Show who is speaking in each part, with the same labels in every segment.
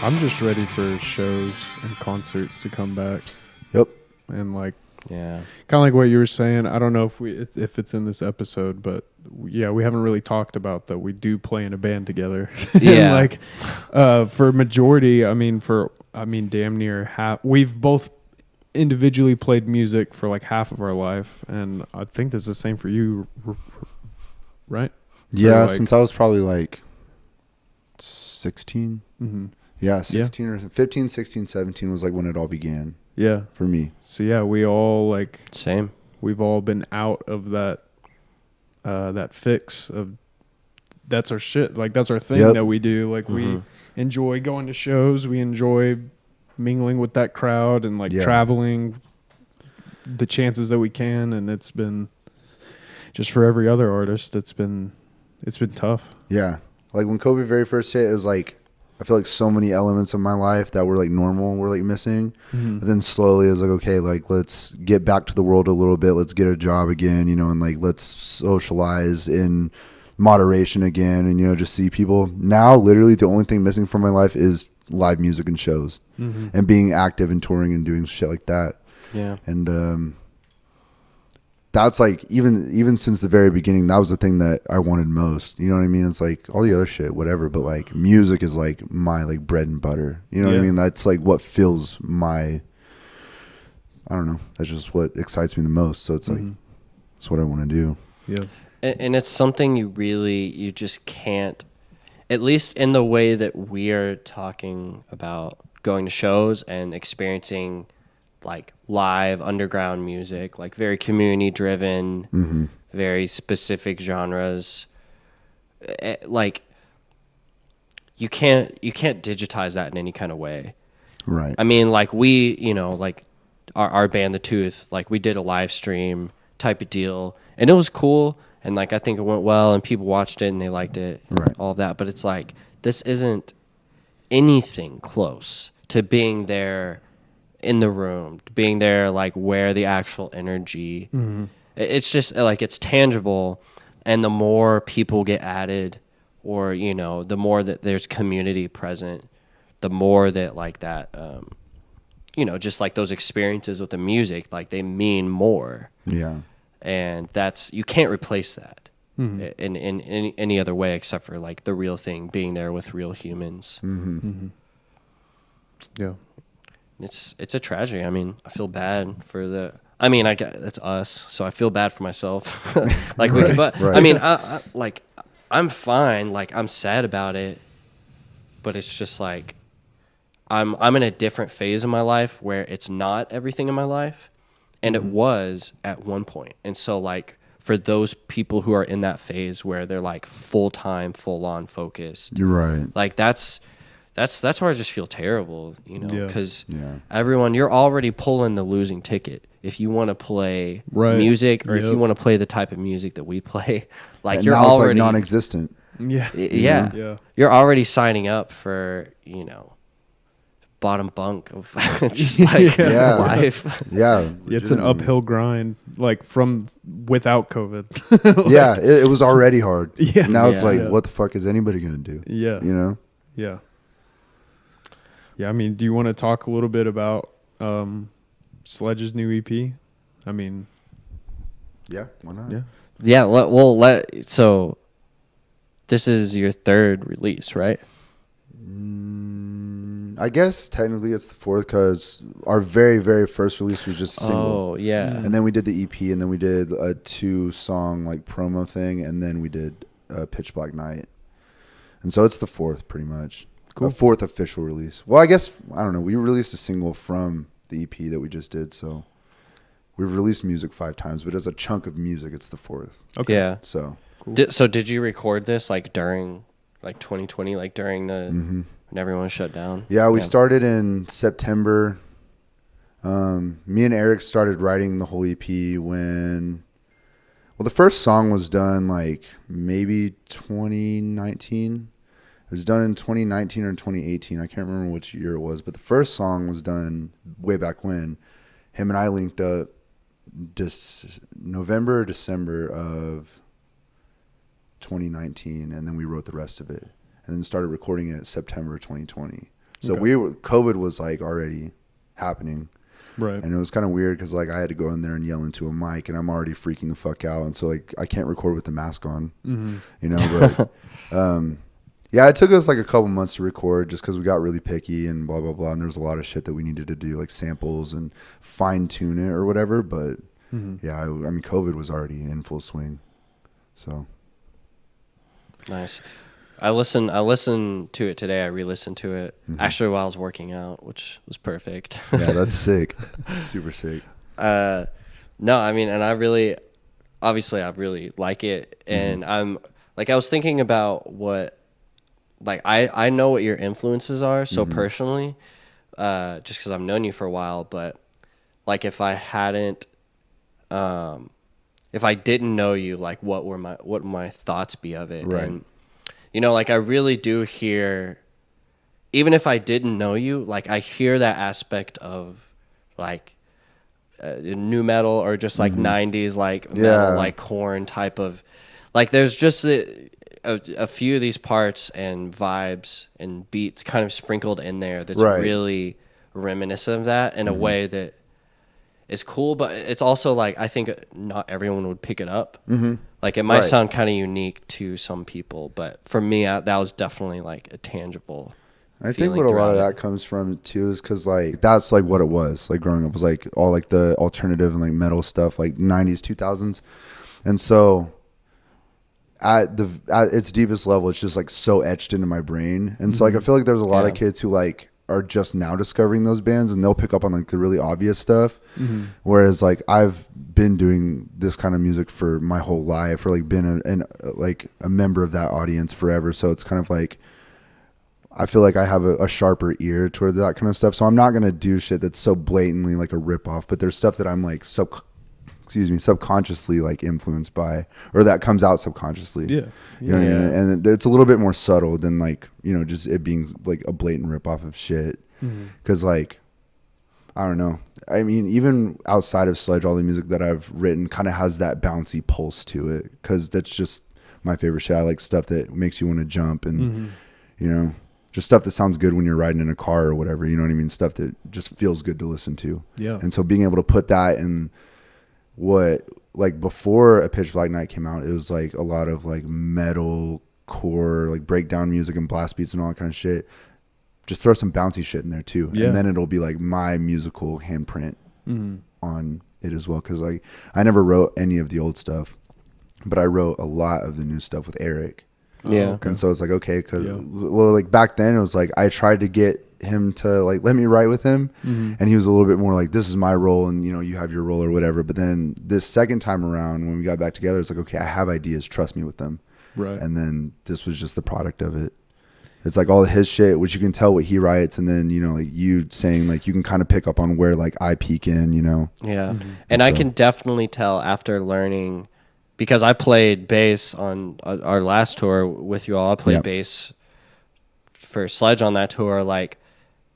Speaker 1: I'm just ready for shows and concerts to come back.
Speaker 2: Yep.
Speaker 1: And like,
Speaker 3: Yeah.
Speaker 1: kind of like what you were saying. I don't know if it's in this episode, but yeah, we haven't really talked about that we do play in a band together.
Speaker 3: Yeah.
Speaker 1: Like, for majority, damn near half. We've both individually played music for like half of our life, and I think that's the same for you, right?
Speaker 2: Yeah,
Speaker 1: like,
Speaker 2: since I was probably like 16.
Speaker 1: Mm-hmm.
Speaker 2: Yeah, 16 or 15, 16, 17 was like when it all began.
Speaker 1: Yeah.
Speaker 2: For me.
Speaker 1: So yeah, we all like
Speaker 3: Same.
Speaker 1: we've all been out of that fix of that's our shit. Like that's our thing that we do. Like we enjoy going to shows. We enjoy mingling with that crowd and like traveling the chances that we can. And it's been just for every other artist. It's been tough.
Speaker 2: Yeah. Like when COVID very first hit, it was like, I feel like so many elements of my life that were like normal were like missing.
Speaker 1: Mm-hmm.
Speaker 2: But then slowly it was like, okay, like let's get back to the world a little bit. Let's get a job again, and like let's socialize in moderation again and, just see people. Now, literally the only thing missing from my life is live music and shows and being active and touring and doing shit like that.
Speaker 3: Yeah.
Speaker 2: And that's like even since the very beginning, that was the thing that I wanted most. You know what I mean? It's like all the other shit, whatever, but like music is like my like bread and butter. You know what I mean? That's like what fills my, I don't know. That's just what excites me the most. So it's like, it's what I want to do.
Speaker 1: Yeah.
Speaker 3: And it's something you just can't, at least in the way that we are talking about going to shows and experiencing like live underground music, like very community driven, very specific genres. Like you can't digitize that in any kind of way.
Speaker 2: Right.
Speaker 3: I mean, like we, like our band, The Tooth, like we did a live stream type of deal and it was cool. And like, I think it went well and people watched it and they liked it, all of that. But it's like, this isn't anything close to being there in the room, being there like where the actual energy, it's just like it's tangible. And the more people get added or, the more that there's community present, the more that like that, just like those experiences with the music, like they mean more.
Speaker 2: Yeah.
Speaker 3: And you can't replace that in any other way except for like the real thing, being there with real humans.
Speaker 1: Yeah.
Speaker 3: It's a tragedy. I mean, I feel bad for it's us, so I feel bad for myself. Like we could, but I mean, I'm fine. Like I'm sad about it, but it's just like I'm in a different phase of my life where it's not everything in my life, and it was at one point. And so like for those people who are in that phase where they're like full-time, full-on focused,
Speaker 2: You're right.
Speaker 3: like that's where I just feel terrible, because
Speaker 2: everyone,
Speaker 3: you're already pulling the losing ticket. If you want to play music or if you want to play the type of music that we play, like you're
Speaker 2: now
Speaker 3: already
Speaker 2: it's like non-existent.
Speaker 3: Yeah. You're already signing up for, bottom bunk of just like life.
Speaker 2: Yeah.
Speaker 1: It's an uphill grind, like from without COVID.
Speaker 2: Like, yeah. It was already hard.
Speaker 1: Yeah.
Speaker 2: Now it's like, what the fuck is anybody going to do?
Speaker 1: Yeah.
Speaker 2: Yeah.
Speaker 1: Yeah, I mean, do you want to talk a little bit about Sledge's new EP? I mean,
Speaker 2: yeah, why not?
Speaker 3: Yeah. So this is your third release, right?
Speaker 2: I guess technically it's the fourth because our very, very first release was just a single.
Speaker 3: Oh, yeah.
Speaker 2: And then we did the EP, and then we did a 2-song like promo thing, and then we did Pitch Black Night. And so it's the fourth pretty much. Cool. Fourth official release. Well, I guess, I don't know. We released a single from the EP that we just did, so we've released music 5 times, but as a chunk of music, it's the fourth.
Speaker 3: Okay. Yeah.
Speaker 2: So
Speaker 3: cool. So did you record this like during like 2020, like during the when everyone shut down?
Speaker 2: Yeah, we started in September. Me and Eric started writing the whole EP when, well, the first song was done like maybe 2019. It was done in 2019 or 2018. I can't remember which year it was, but the first song was done way back when. Him and I linked up November or December of 2019, and then we wrote the rest of it, and then started recording it September 2020. So COVID was like already happening.
Speaker 1: Right.
Speaker 2: And it was kind of weird because like I had to go in there and yell into a mic, and I'm already freaking the fuck out. And so like I can't record with the mask on, you know, but yeah, it took us like a couple months to record just because we got really picky and blah, blah, blah. And there was a lot of shit that we needed to do, like samples and fine tune it or whatever. But yeah, I mean, COVID was already in full swing. So.
Speaker 3: Nice. I listened to it today. I re-listened to it actually while I was working out, which was perfect.
Speaker 2: Yeah, that's sick. Super sick.
Speaker 3: No, I mean, and I really like it. And I'm like, I was thinking about what, like, I know what your influences are. So personally, just cause I've known you for a while, but like if I didn't know you, like what would my thoughts be of it?
Speaker 2: Right.
Speaker 3: And, you know, like I really do hear, even if I didn't know you, like I hear that aspect of like new metal or just like 90s, like metal, like Korn type of, like there's just a few of these parts and vibes and beats kind of sprinkled in there that's really reminiscent of that in a way that is cool, but it's also like I think not everyone would pick it up. Like it might sound kind of unique to some people, but for me, that was definitely like a tangible.
Speaker 2: I think what a lot of that comes from too is because like that's like what it was like growing up was like all like the alternative and like metal stuff like 90s 2000s, and so at its deepest level it's just like so etched into my brain, and so like I feel like there's a lot of kids who like are just now discovering those bands and they'll pick up on like the really obvious stuff, whereas like I've been doing this kind of music for my whole life, or like been like a member of that audience forever, so it's kind of like I feel like I have a sharper ear toward that kind of stuff, so I'm not gonna do shit that's so blatantly like a ripoff, but there's stuff that I'm like subconsciously like influenced by, or that comes out subconsciously. You know what I mean? And it's a little bit more subtle than like, you know, just it being like a blatant ripoff of shit. Cause like, I don't know. I mean, even outside of Sledge, all the music that I've written kind of has that bouncy pulse to it. Cause that's just my favorite shit. I like stuff that makes you want to jump and, you know, just stuff that sounds good when you're riding in a car or whatever, you know what I mean? Stuff that just feels good to listen to. Yeah. And so being able to put that in, what like before A Pitch Black Night came out, it was like a lot of like metal core like breakdown music and blast beats and all that kind of shit. Just throw some bouncy shit in there too, and then it'll be like my musical handprint on it as well, because like I never wrote any of the old stuff, but I wrote a lot of the new stuff with Eric. And so it's like, okay, because well, like back then it was like I tried to get him to like let me write with him, and he was a little bit more like, this is my role and you know you have your role or whatever. But then this second time around when we got back together, it's like, okay, I have ideas, trust me with them. And then this was just the product of it. It's like all his shit, which you can tell what he writes, and then you know like you saying like you can kind of pick up on where like I peek in, you know.
Speaker 3: And I can definitely tell after learning, because I played bass on our last tour with you all. I played bass for Sledge on that tour, like,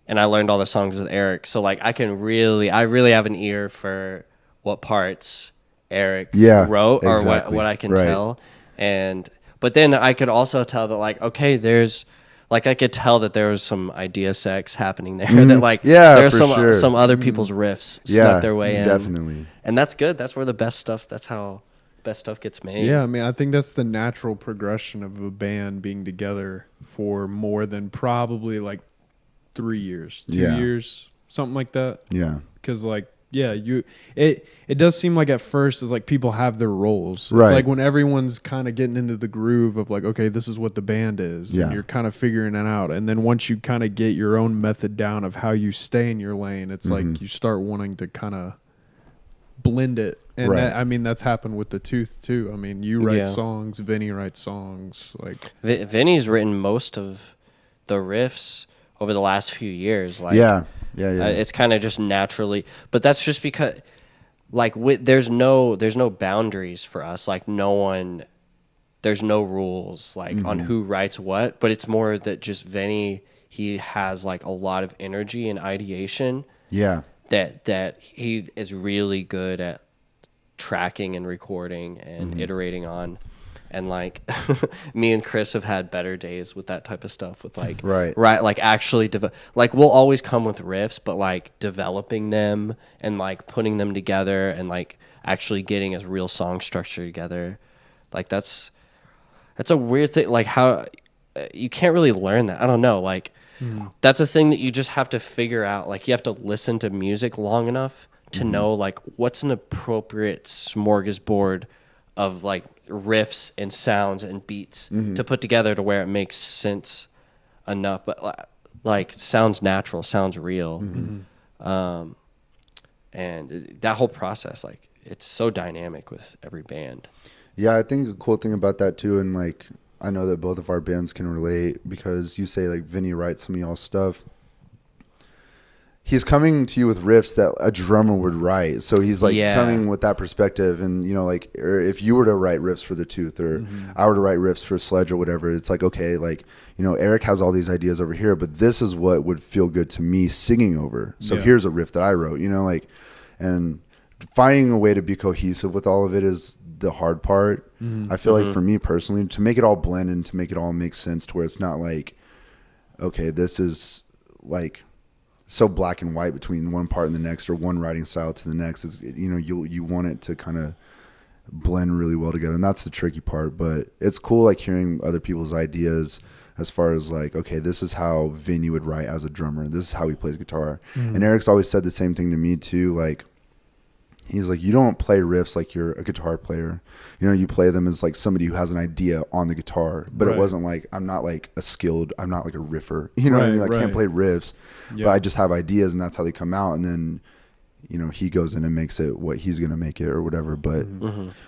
Speaker 3: and I learned all the songs with Eric. So like I really have an ear for what parts Eric wrote, or what I can tell. But then I could also tell that like, okay, there's like I could tell that there was some idea sex happening there. That like there's some other people's riffs snuck their way in. Definitely. And that's good. That's where the best stuff. That's how best stuff gets made.
Speaker 1: Yeah, I mean, I think that's the natural progression of a band being together for more than probably like 3 years, 2 years, something like that. Yeah, because like it does seem like at first it's like people have their roles. It's like when everyone's kind of getting into the groove of like, okay, this is what the band is, and you're kind of figuring it out. And then once you kind of get your own method down of how you stay in your lane, it's like you start wanting to kind of blend it. And that, I mean, that's happened with the Tooth too. I mean, you write songs, Vinny writes songs. Like
Speaker 3: Vinny's written most of the riffs over the last few years. Like it's kind of just naturally, but that's just because like there's no boundaries for us. Like there's no rules like on who writes what, but it's more that just Vinny, he has like a lot of energy and ideation. That he is really good at tracking and recording and iterating on. And like me and Chris have had better days with that type of stuff with like
Speaker 2: right
Speaker 3: like actually like we'll always come with riffs, but like developing them and like putting them together and like actually getting a real song structure together, like that's a weird thing, like how you can't really learn that. I don't know, like that's a thing that you just have to figure out. Like you have to listen to music long enough to know like what's an appropriate smorgasbord of like riffs and sounds and beats to put together to where it makes sense enough, but like sounds natural, sounds real. And that whole process, like it's so dynamic with every band.
Speaker 2: Yeah, I think the cool thing about that too, and like I know that both of our bands can relate, because you say like Vinny writes some of y'all's stuff. He's coming to you with riffs that a drummer would write. So he's like coming with that perspective. And, you know, like if you were to write riffs for The Tooth, or I were to write riffs for Sledge or whatever, it's like, okay, like, you know, Eric has all these ideas over here, but this is what would feel good to me singing over. So here's a riff that I wrote, you know, like, and finding a way to be cohesive with all of it is the hard part. I feel like for me personally, to make it all blend and to make it all make sense to where it's not like, okay, this is like so black and white between one part and the next, or one writing style to the next. Is, you know, you want it to kind of blend really well together, and that's the tricky part. But it's cool like hearing other people's ideas as far as like, okay, this is how Vinny would write as a drummer, this is how he plays guitar. And Eric's always said the same thing to me too, like he's like, you don't play riffs like you're a guitar player. You know, you play them as like somebody who has an idea on the guitar. But it wasn't like, I'm not like a riffer. You know what I mean? Like, I can't play riffs, but I just have ideas, and that's how they come out. And then, you know, he goes in and makes it what he's going to make it or whatever. But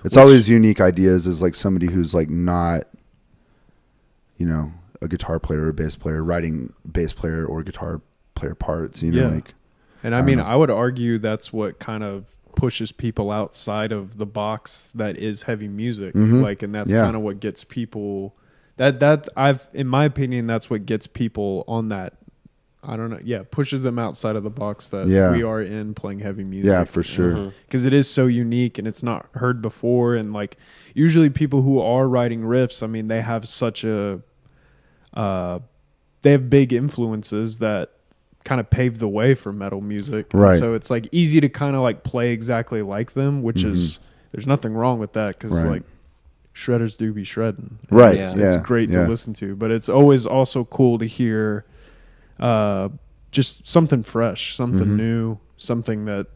Speaker 2: it's always unique ideas as like somebody who's like not, you know, a guitar player or a bass player writing bass player or guitar player parts, you know, like.
Speaker 1: And I mean, I would argue that's what kind of pushes people outside of the box that is heavy music. Like, and that's kind of what gets people in my opinion, that's what gets people on that, I don't know. Yeah. Pushes them outside of the box that we are in playing heavy music.
Speaker 2: Yeah, for sure.
Speaker 1: Cause it is so unique and it's not heard before. And like usually people who are writing riffs, I mean, they have such they have big influences that kind of paved the way for metal music.
Speaker 2: Right.
Speaker 1: So it's like easy to kind of like play exactly like them, which is, there's nothing wrong with that, because like shredders do be shredding.
Speaker 2: Right.
Speaker 1: It's great to listen to, but it's always also cool to hear just something fresh, something new, something that,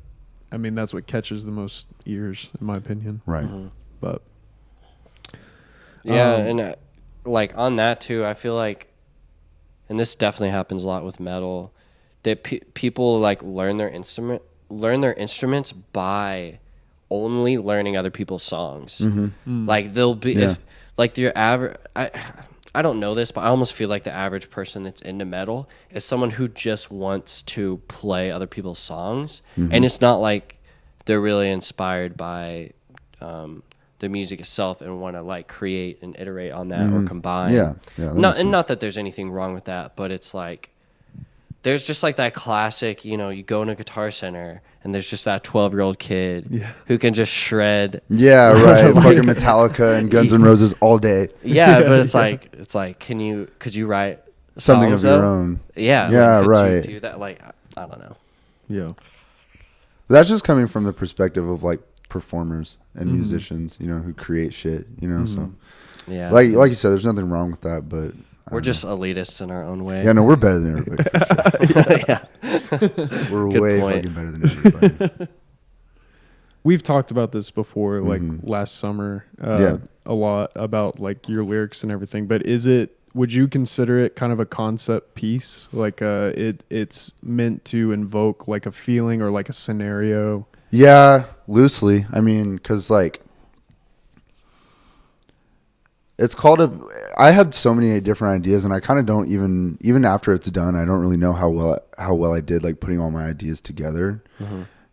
Speaker 1: I mean, that's what catches the most ears, in my opinion.
Speaker 2: Right.
Speaker 1: But
Speaker 3: and like on that too, I feel like, and this definitely happens a lot with metal, that people like learn their instruments by only learning other people's songs. Like they'll be if like your average, I don't know this, but I almost feel like the average person that's into metal is someone who just wants to play other people's songs, and it's not like they're really inspired by the music itself and want to like create and iterate on that or combine. Not that there's anything wrong with that, but it's like there's just like that classic, you know, you go in a Guitar Center and there's just that 12-year-old kid who can just shred.
Speaker 2: Yeah, right. Like, fucking Metallica and Guns N' Roses all day.
Speaker 3: Yeah, but it's like, could you write
Speaker 2: something of your own?
Speaker 3: Yeah.
Speaker 2: Yeah,
Speaker 3: like,
Speaker 2: right.
Speaker 3: Could you do that? Like, I don't know.
Speaker 1: Yeah.
Speaker 2: That's just coming from the perspective of like performers and musicians, you know, ww create shit, you know, so
Speaker 3: yeah,
Speaker 2: like you said, there's nothing wrong with that, but
Speaker 3: we're just elitists in our own way.
Speaker 2: Yeah, no, we're better than everybody. For sure. We're way fucking better than everybody.
Speaker 1: We've talked about this before, like last summer, a lot about like your lyrics and everything, but would you consider it kind of a concept piece? Like it's meant to invoke like a feeling or like a scenario?
Speaker 2: Yeah, loosely. I mean, because like it's called I had so many different ideas, and I kind of don't even after it's done, I don't really know how well I did like putting all my ideas together,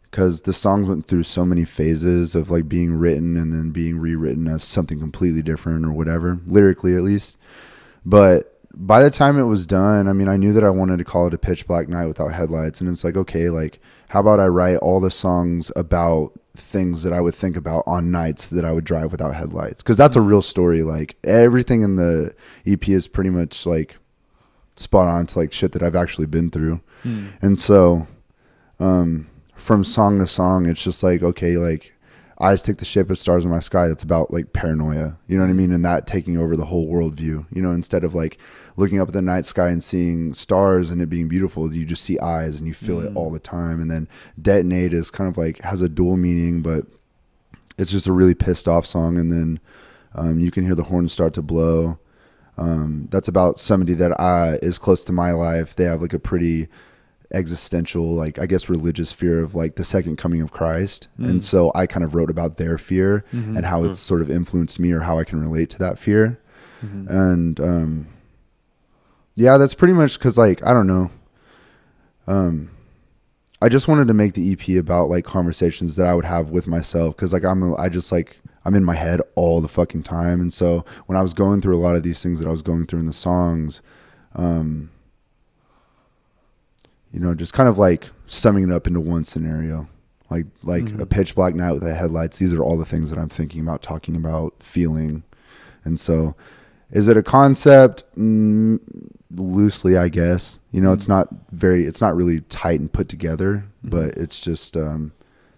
Speaker 2: because the songs went through so many phases of like being written and then being rewritten as something completely different or whatever, lyrically at least. But by the time it was done, I mean, I knew that I wanted to call it a pitch black night without headlights. And it's like, okay, like, how about I write all the songs about things that I would think about on nights that I would drive without headlights. Cause that's a real story. Like everything in the EP is pretty much like spot on to like shit that I've actually been through. And so, from song to song, it's just like, okay, like eyes take the shape of stars in my sky. That's about like paranoia, you know what I mean? And that taking over the whole worldview, you know, instead of like looking up at the night sky and seeing stars and it being beautiful, you just see eyes and you feel it all the time. And then detonate is kind of like has a dual meaning, but it's just a really pissed off song. And then you can hear the horns start to blow. That's about somebody that is close to my life. They have like a pretty existential, like I guess religious fear of like the second coming of Christ. And so I kind of wrote about their fear and how it's sort of influenced me or how I can relate to that fear. And yeah, that's pretty much because like I don't know, I just wanted to make the EP about like conversations that I would have with myself, because like I'm in my head all the fucking time. And so when I was going through a lot of these things that I was going through in the songs, you know, just kind of like summing it up into one scenario, like a pitch black night with the headlights. These are all the things that I'm thinking about, talking about, feeling. And so is it a concept? Loosely, I guess, you know, it's not really tight and put together, but it's just,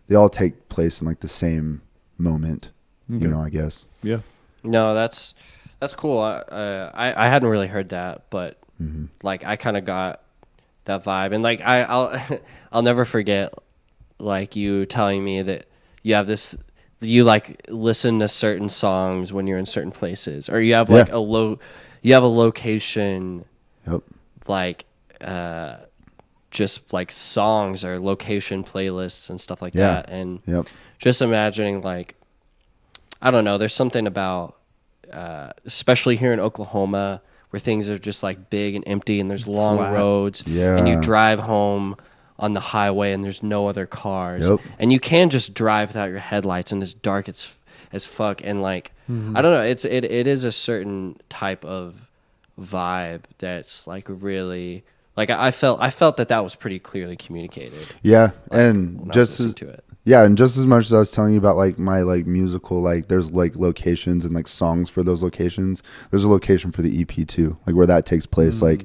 Speaker 2: they all take place in like the same moment, you know, I guess.
Speaker 1: Yeah.
Speaker 3: No, that's cool. I hadn't really heard that, but like I kind of got that vibe, and like I'll never forget like you telling me that you have this, you like listen to certain songs when you're in certain places, or you have like you have a location, like just like songs or location playlists and stuff like that. And just imagining like, I don't know, there's something about especially here in Oklahoma where things are just like big and empty and there's long roads, and you drive home on the highway and there's no other cars, and you can just drive without your headlights and it's dark as fuck. And like I don't know, it is a certain type of vibe that's like really like I felt that was pretty clearly communicated.
Speaker 2: And just as much as I was telling you about like my like musical, like there's like locations and like songs for those locations, there's a location for the EP too, like where that takes place. Like,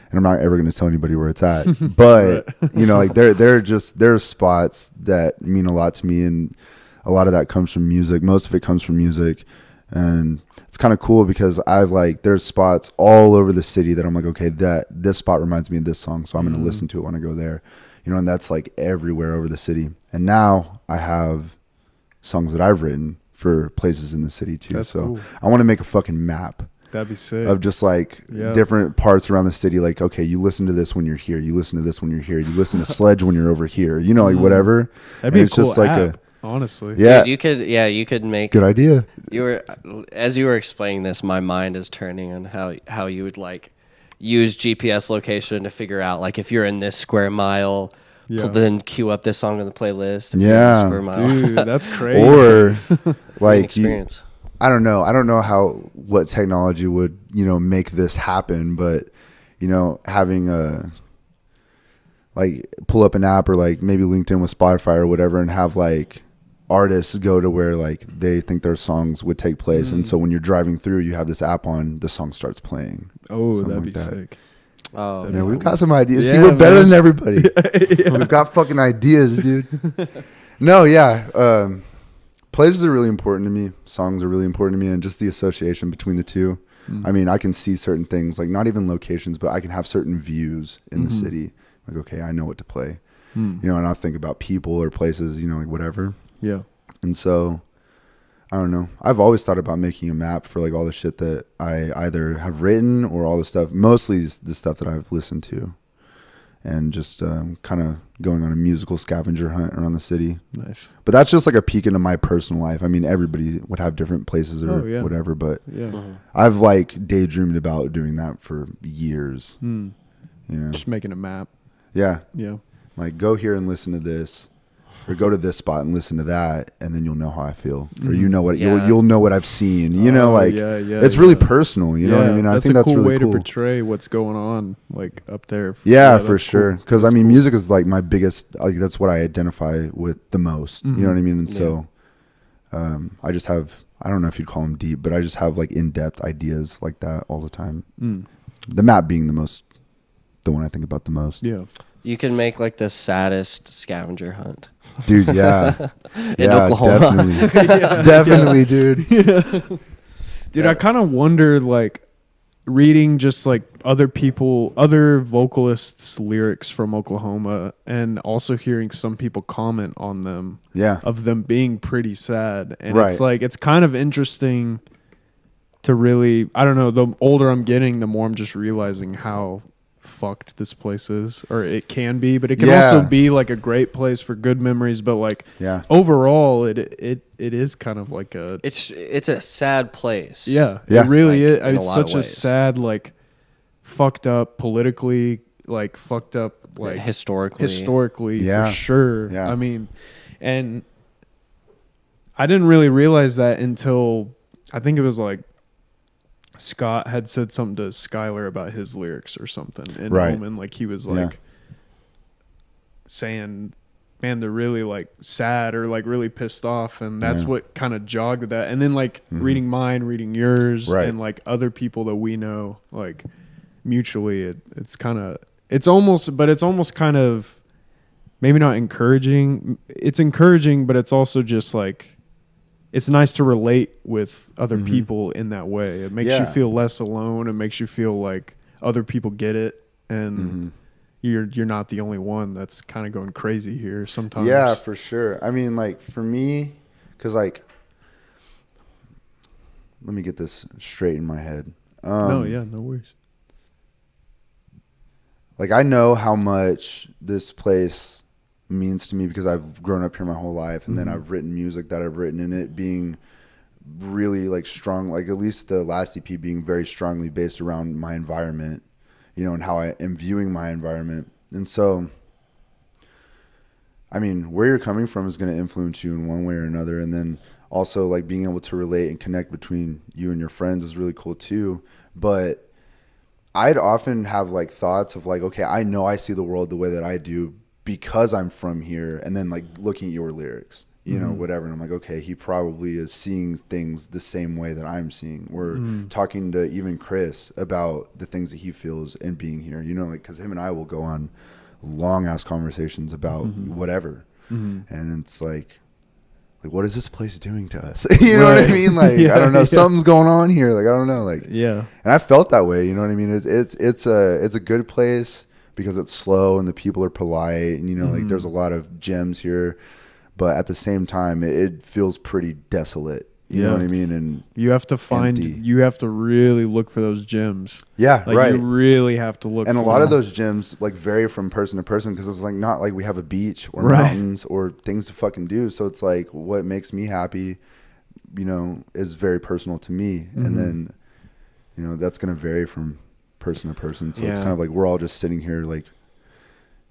Speaker 2: and I'm not ever going to tell anybody where it's at, but you know, like there are spots that mean a lot to me, and a lot of that comes from music. Most of it comes from music, and it's kind of cool because there's spots all over the city that I'm like, okay, this spot reminds me of this song, so I'm going to listen to it when I go there. You know, and that's like everywhere over the city. And now I have songs that I've written for places in the city too. That's so cool. I want to make a fucking map.
Speaker 1: That'd be sick.
Speaker 2: Of just like different parts around the city. Like, okay, you listen to this when you're here. You listen to this when you're here. You listen to Sledge when you're over here. You know, like whatever.
Speaker 1: That'd be a cool app, honestly.
Speaker 3: Yeah. Dude, you could make.
Speaker 2: Good idea.
Speaker 3: As you were explaining this, my mind is turning on how you would like use GPS location to figure out like if you're in this square mile, then queue up this song on the playlist. Square mile.
Speaker 1: Dude, that's crazy.
Speaker 2: Or like
Speaker 3: experience.
Speaker 2: I don't know what technology would, you know, make this happen, but you know, having like pull up an app or like maybe LinkedIn with Spotify or whatever, and have like artists go to where like they think their songs would take place, and so when you're driving through, you have this app on, the song starts playing.
Speaker 1: That'd be sick.
Speaker 3: Oh,
Speaker 2: man, we've got some ideas. See, we're better than everybody. We've got fucking ideas, dude. No, places are really important to me. Songs are really important to me, and just the association between the two. I mean, I can see certain things, like not even locations, but I can have certain views in the city. Like, okay, I know what to play. You know, and I'll think about people or places, you know, like whatever.
Speaker 1: Yeah.
Speaker 2: And so, I don't know. I've always thought about making a map for like all the shit that I either have written or all the stuff, mostly the stuff that I've listened to, and just kind of going on a musical scavenger hunt around the city.
Speaker 1: Nice.
Speaker 2: But that's just like a peek into my personal life. I mean, everybody would have different places or whatever, but I've like daydreamed about doing that for years. You know,
Speaker 1: just making a map.
Speaker 2: Yeah.
Speaker 1: Yeah.
Speaker 2: Like, go here and listen to this. or go to this spot and listen to that, and then you'll know how I feel, or you'll know what I've seen. It's really personal. You know what I mean? I think that's a cool way to
Speaker 1: portray what's going on, like up there.
Speaker 2: Yeah, for sure. Because I mean, music is like my biggest. Like that's what I identify with the most. You know what I mean? And so, I just have. I don't know if you'd call them deep, but I just have like in-depth ideas like that all the time. The map being the one I think about the most.
Speaker 1: Yeah.
Speaker 3: You can make like the saddest scavenger hunt.
Speaker 2: Dude, yeah.
Speaker 3: In Oklahoma.
Speaker 2: Definitely, dude.
Speaker 1: Dude, I kind of wonder, like, reading just like other vocalists' lyrics from Oklahoma, and also hearing some people comment on them.
Speaker 2: Yeah.
Speaker 1: Of them being pretty sad. And it's like, it's kind of interesting to really, I don't know, the older I'm getting, the more I'm just realizing how fucked this place is, or it can be, but it can also be like a great place for good memories, but like overall it is kind of like it's
Speaker 3: a sad place.
Speaker 1: It really is. It's such a sad, like, fucked up politically, like fucked up, like historically for sure. I mean, and I didn't really realize that until I think it was like Scott had said something to Skylar about his lyrics or something in Omen. Like he was like saying, man, they're really like sad or like really pissed off. And that's what kind of jogged that. And then like reading mine, reading yours, and like other people that we know, like mutually, it's almost kind of maybe not encouraging. It's encouraging, but it's also just like, it's nice to relate with other people in that way. It makes you feel less alone. It makes you feel like other people get it, and you're not the only one that's kind of going crazy here sometimes.
Speaker 2: Yeah, for sure. I mean, like for me, because like, let me get this straight in my head.
Speaker 1: No worries.
Speaker 2: Like I know how much this place means to me because I've grown up here my whole life, and then I've written music that I've written, and it being really like strong, like at least the last EP being very strongly based around my environment, you know, and how I am viewing my environment. And so, I mean, where you're coming from is going to influence you in one way or another. And then also like being able to relate and connect between you and your friends is really cool too. But I'd often have like thoughts of like, okay, I know I see the world the way that I do because I'm from here, and then like looking at your lyrics, you know, whatever. And I'm like, okay, he probably is seeing things the same way that I'm seeing. We're talking to even Chris about the things that he feels in being here, you know, like, cause him and I will go on long ass conversations about whatever. And it's like, what is this place doing to us? You know what I mean? Like, I don't know, something's going on here. Like, I don't know. Like, and I felt that way. You know what I mean? It's a good place, because it's slow and the people are polite, and you know, like there's a lot of gems here, but at the same time it feels pretty desolate. You know what I mean? And
Speaker 1: you have to really look for those gems.
Speaker 2: Yeah,
Speaker 1: like, you really have to look.
Speaker 2: And a lot of those gems like vary from person to person, because it's like not like we have a beach or mountains or things to fucking do. So it's like what makes me happy, you know, is very personal to me, and then, you know, that's going to vary from person to person. So it's kind of like we're all just sitting here like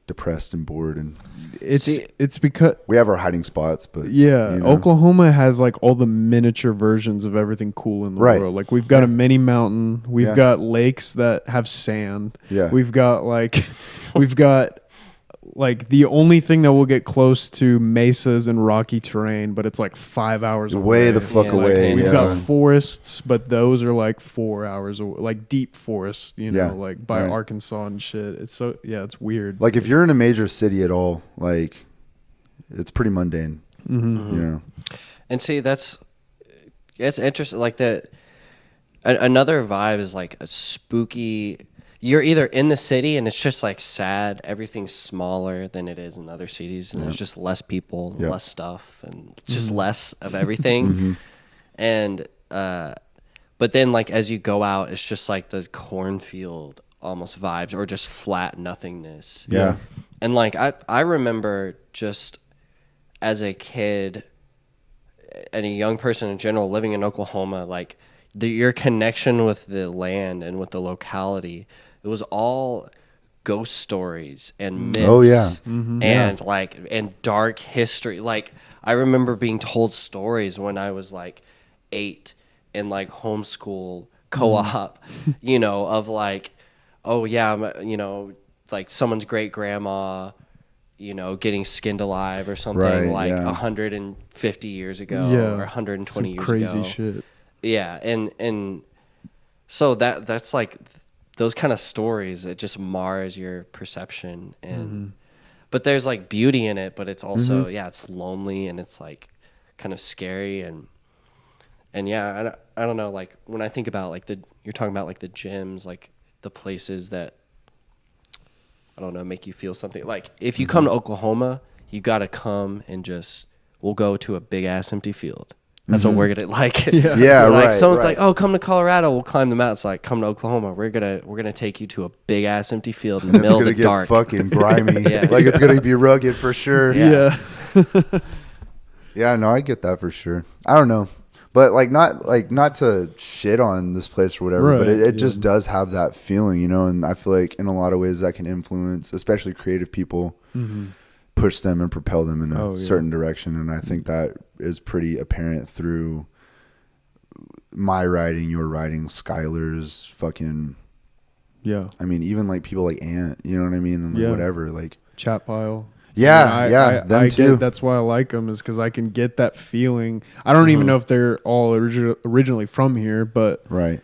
Speaker 2: depressed and bored, and
Speaker 1: it's because
Speaker 2: we have our hiding spots. But
Speaker 1: you know, Oklahoma has like all the miniature versions of everything cool in the world. Like we've got a mini mountain, we've got lakes that have sand, we've got like the only thing that will get close to mesas and rocky terrain, but it's like 5 hours away.
Speaker 2: Way the fuck away.
Speaker 1: We've got forests, but those are like 4 hours away, like deep forest, you know, like by Arkansas and shit. It's so, it's weird.
Speaker 2: Like if you're in a major city at all, like it's pretty mundane, you know?
Speaker 3: And see, it's interesting. Like another vibe is like a spooky. You're either in the city and it's just like sad, everything's smaller than it is in other cities, and there's just less people, less stuff, and just less of everything. And but then like as you go out, it's just like the cornfield almost vibes, or just flat nothingness. And like I remember just as a kid and a young person in general living in Oklahoma, like your connection with the land and with the locality, it was all ghost stories and myths.
Speaker 2: Oh yeah.
Speaker 3: And like and dark history. Like I remember being told stories when I was like 8 in like homeschool co-op, you know, of like, oh yeah, you know, like someone's great grandma, you know, getting skinned alive or something 150 years ago or 120 years ago.
Speaker 1: Crazy shit.
Speaker 3: Yeah, and so that's like those kind of stories. It just mars your perception, and but there's like beauty in it, but it's also it's lonely and it's like kind of scary and yeah, I don't know. Like when I think about like you're talking about like the gyms, like the places that I don't know make you feel something. Like if you come to Oklahoma, you got to come and we'll go to a big ass empty field. That's what we're gonna like.
Speaker 2: Yeah,
Speaker 3: like
Speaker 2: right.
Speaker 3: Someone's like, "Oh, come to Colorado. We'll climb the mountains." Like, come to Oklahoma. We're gonna take you to a big ass empty field in the middle of the dark.
Speaker 2: It's gonna get fucking grimy. Like it's gonna be rugged for sure.
Speaker 1: Yeah.
Speaker 2: Yeah, no, I get that for sure. I don't know, but not to shit on this place or whatever, but it just does have that feeling, you know. And I feel like in a lot of ways that can influence, especially creative people. Push them and propel them in a certain direction, and I think that is pretty apparent through my writing, your writing, Skylar's fucking I mean, even like people like Ant, you know what I mean, and like whatever, like
Speaker 1: Chat Pile.
Speaker 2: Them too.
Speaker 1: That's why I like them, is because I can get that feeling. I don't even know if they're all originally from here, but
Speaker 2: right.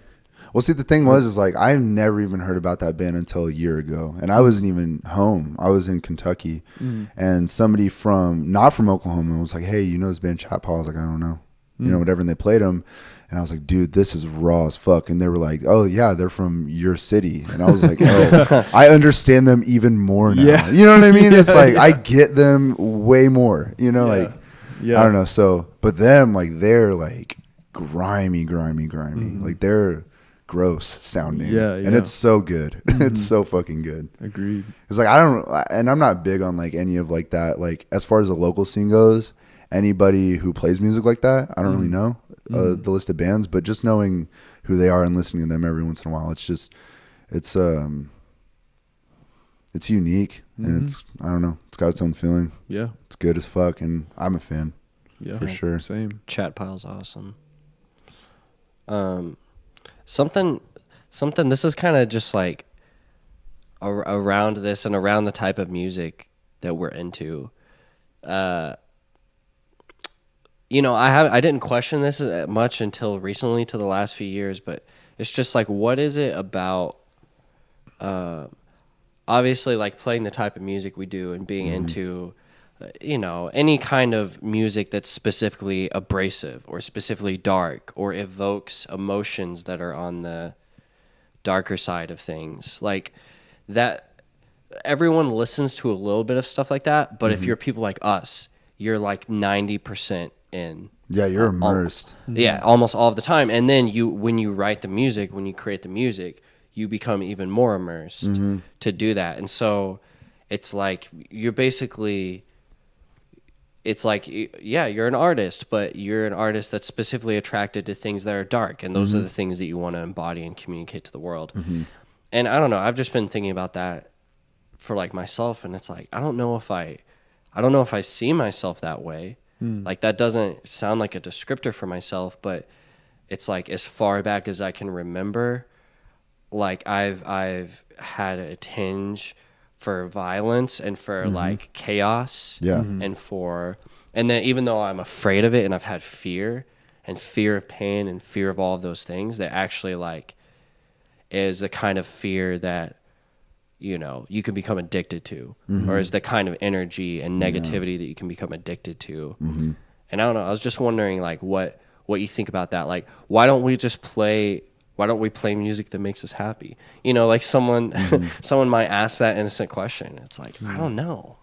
Speaker 2: Well, see, the thing is like I've never even heard about that band until a year ago, and I wasn't even home. I was in Kentucky, and somebody not from Oklahoma was like, "Hey, you know this band Chat Paul?" I was like, "I don't know," you know, whatever. And they played them, and I was like, "Dude, this is raw as fuck." And they were like, "Oh yeah, they're from your city," and I was like, "Oh, I understand them even more now."
Speaker 1: Yeah.
Speaker 2: You know what I mean? It's like I get them way more. You know, like I don't know. So, but them like they're like grimy. Like they're gross sounding, and it's so good. It's so fucking good.
Speaker 1: Agreed.
Speaker 2: It's like I'm not big on like any of like that, like as far as the local scene goes, anybody who plays music like that, I don't really know the list of bands, but just knowing who they are and listening to them every once in a while, it's unique, and it's, I don't know, it's got its own feeling. It's good as fuck, and I'm a fan. For sure.
Speaker 1: Same.
Speaker 3: Chat Pile's awesome. Something. This is kind of just like around this and around the type of music that we're into. You know, I didn't question this much until recently, to the last few years, but it's just like, what is it about? Obviously, like playing the type of music we do and being into, you know, any kind of music that's specifically abrasive or specifically dark or evokes emotions that are on the darker side of things, like that. Everyone listens to a little bit of stuff like that, but if you're people like us, you're like 90% in.
Speaker 2: Yeah, you're immersed.
Speaker 3: Almost all of the time. And then when you write the music, when you create the music, you become even more immersed to do that. And so it's like you're basically, it's like, you're an artist, but you're an artist that's specifically attracted to things that are dark. And those are the things that you want to embody and communicate to the world. And I don't know, I've just been thinking about that for like myself. And it's like, I don't know if I see myself that way. Like that doesn't sound like a descriptor for myself, but it's like as far back as I can remember, like I've had a tinge for violence and for like chaos, and then even though I'm afraid of it and I've had fear of pain and fear of all of those things, that actually like is the kind of fear that, you know, you can become addicted to, or is the kind of energy and negativity that you can become addicted to. And I don't know, I was just wondering like what you think about that. Like, why don't we play music that makes us happy? You know, like someone might ask that innocent question. It's like, I don't know.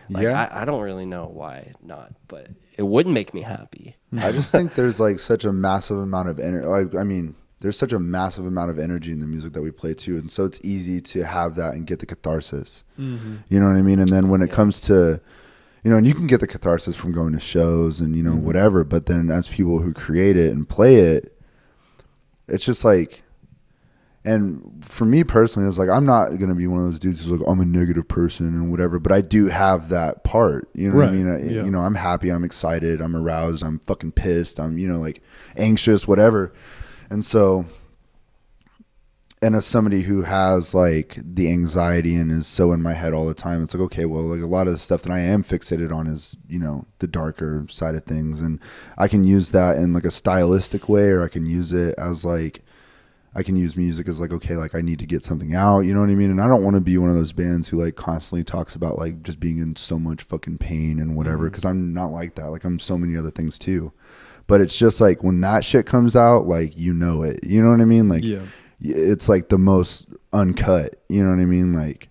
Speaker 3: Like, I don't really know why not, but it wouldn't make me happy.
Speaker 2: I just think there's like such a massive amount of energy. I mean, there's such a massive amount of energy in the music that we play too, and so it's easy to have that and get the catharsis. You know what I mean? And then when it comes to, you know, and you can get the catharsis from going to shows and, you know, whatever, but then as people who create it and play it, it's just like, And for me personally, it's like, I'm not going to be one of those dudes who's like, I'm a negative person and whatever, but I do have that part, you know what I mean? You know, I'm happy, I'm excited, I'm aroused, I'm fucking pissed, I'm, you know, like anxious, whatever. And so, and as somebody who has like the anxiety and is so in my head all the time, it's like, okay, well, like a lot of the stuff that I am fixated on is, you know, the darker side of things. And I can use that in like a stylistic way, or I can use it as like, I can use music as like, okay, like I need to get something out, you know what I mean? And I don't want to be one of those bands who like constantly talks about like just being in so much fucking pain and whatever, because I'm not like that. Like I'm so many other things too. But it's just like when that shit comes out, like, you know it, you know what I mean? Like it's like the most uncut, you know what I mean? Like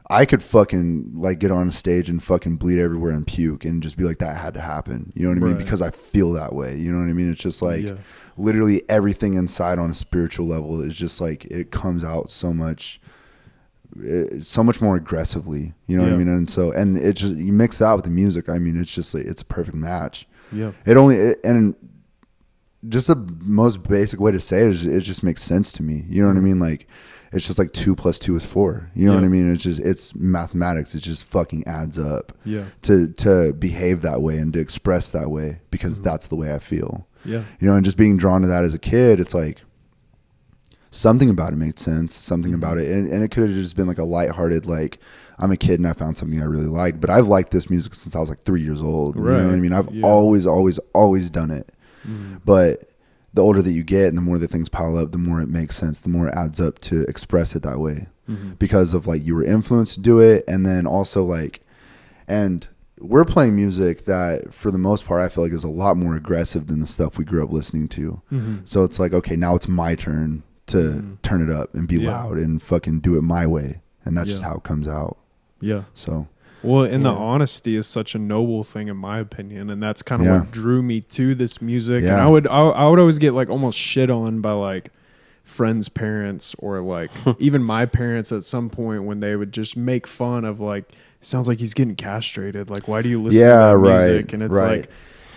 Speaker 2: I could fucking like get on a stage and fucking bleed everywhere and puke and just be like, that had to happen, you know what I mean? Because I feel that way, you know what I mean? It's just like literally everything inside on a spiritual level is just like, it comes out so much more aggressively, you know what I mean? And so, and it just, you mix that with the music, I mean, it's just like, it's a perfect match. And just the most basic way to say it is, it just makes sense to me, you know what I mean? Like, it's just like 2 + 2 is 4, you know what I mean? It's just, it's mathematics, it just fucking adds up to behave that way and to express that way, because that's the way I feel. You know, and just being drawn to that as a kid, it's like something about it made sense, something about it. And it could have just been like a lighthearted, like, I'm a kid and I found something I really liked, but I've liked this music since I was like 3 years old. You know what I mean? I've always done it. But the older that you get and the more that things pile up, the more it makes sense, the more it adds up to express it that way, because of like, you were influenced to do it. And then also like, and we're playing music that for the most part, I feel like is a lot more aggressive than the stuff we grew up listening to. So it's like, okay, now it's my turn to turn it up and be loud and fucking do it my way. And that's just how it comes out. So.
Speaker 1: Well, and the honesty is such a noble thing in my opinion, and that's kind of what drew me to this music. And I would always get like almost shit on by like friends' parents, or like even my parents at some point, when they would just make fun of like, sounds like he's getting castrated. Like, why do you listen to that music? And it's like,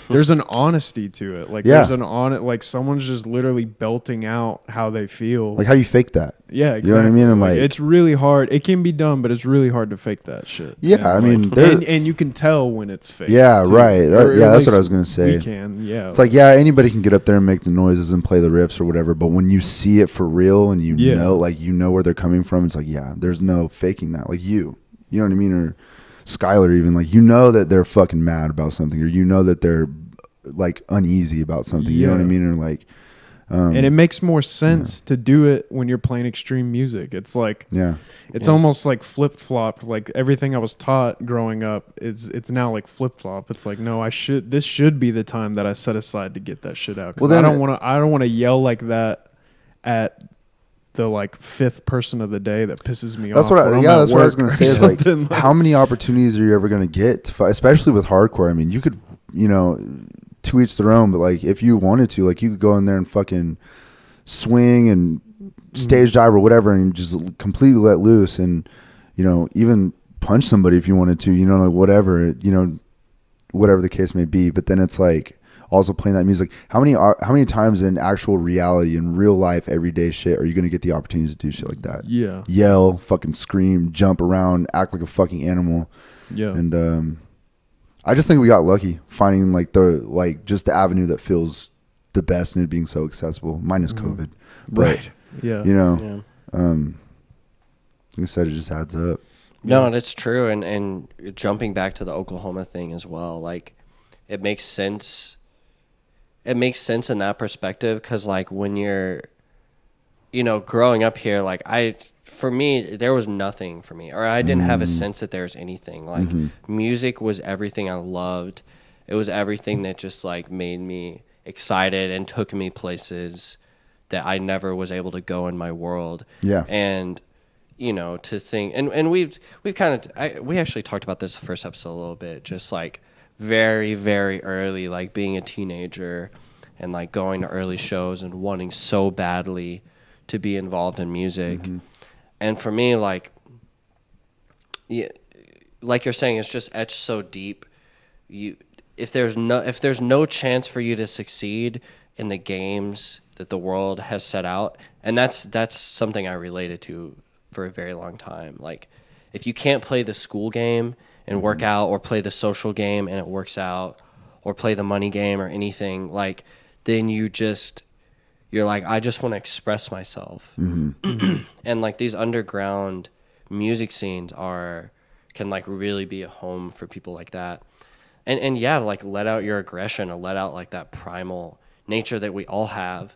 Speaker 1: there's an honesty to it. Like there's an like someone's just literally belting out how they feel.
Speaker 2: Like, how do you fake that?
Speaker 1: Yeah, exactly.
Speaker 2: You know what I mean? And like,
Speaker 1: it's really hard. It can be done, but it's really hard to fake that shit.
Speaker 2: Yeah, I mean,
Speaker 1: and you can tell when it's fake.
Speaker 2: Yeah, too. Right. That's what I was gonna say.
Speaker 1: We can. Yeah.
Speaker 2: It's like, yeah, anybody can get up there and make the noises and play the riffs or whatever, but when you see it for real and you know, like, you know where they're coming from, it's like, yeah, there's no faking that. Like you know what I mean? Or Skylar, even, like, you know that they're fucking mad about something, or you know that they're like uneasy about something, you know what I mean? Or like,
Speaker 1: and it makes more sense to do it when you're playing extreme music. It's like, it's almost like flip flopped. Like everything I was taught growing up it's now like flip flop. It's like, no, this should be the time that I set aside to get that shit out. Cause I don't want to yell like that at the like 5th person of the day that pisses me off.
Speaker 2: That's what I was going to say is like, how many opportunities are you ever going to get to fight, especially with hardcore? I mean, you could, you know, to each their own, but like, if you wanted to, like, you could go in there and fucking swing and stage dive or whatever and just completely let loose, and, you know, even punch somebody if you wanted to, you know, like whatever, you know, whatever the case may be. But then it's like, also playing that music, how many times in actual reality, in real life, everyday shit, are you going to get the opportunities to do shit like that? Yell, fucking scream, jump around, act like a fucking animal. And I just think we got lucky finding like just the avenue that feels the best, and it being so accessible, minus COVID. But, you know, like I said, it just adds up.
Speaker 3: No, that's true. And jumping back to the Oklahoma thing as well, like, it makes sense. It makes sense in that perspective, because like, when you're, you know, growing up here, like, for me, there was nothing for me, or I didn't have a sense that there was anything. Like, music was everything I loved. It was everything that just like made me excited and took me places that I never was able to go in my world. And, you know, to think, and we've kind of, we actually talked about this first episode a little bit, just like very, very early, like being a teenager and like going to early shows and wanting so badly to be involved in music. And for me, like, like you're saying, it's just etched so deep. If there's no chance for you to succeed, in the games that the world has set out. And that's something I related to for a very long time. Like, if you can't play the school game and work out, or play the social game and it works out, or play the money game or anything, like, then you're like, I just want to express myself. And like, these underground music scenes can like really be a home for people like that. And yeah, like, let out your aggression, or let out like that primal nature that we all have,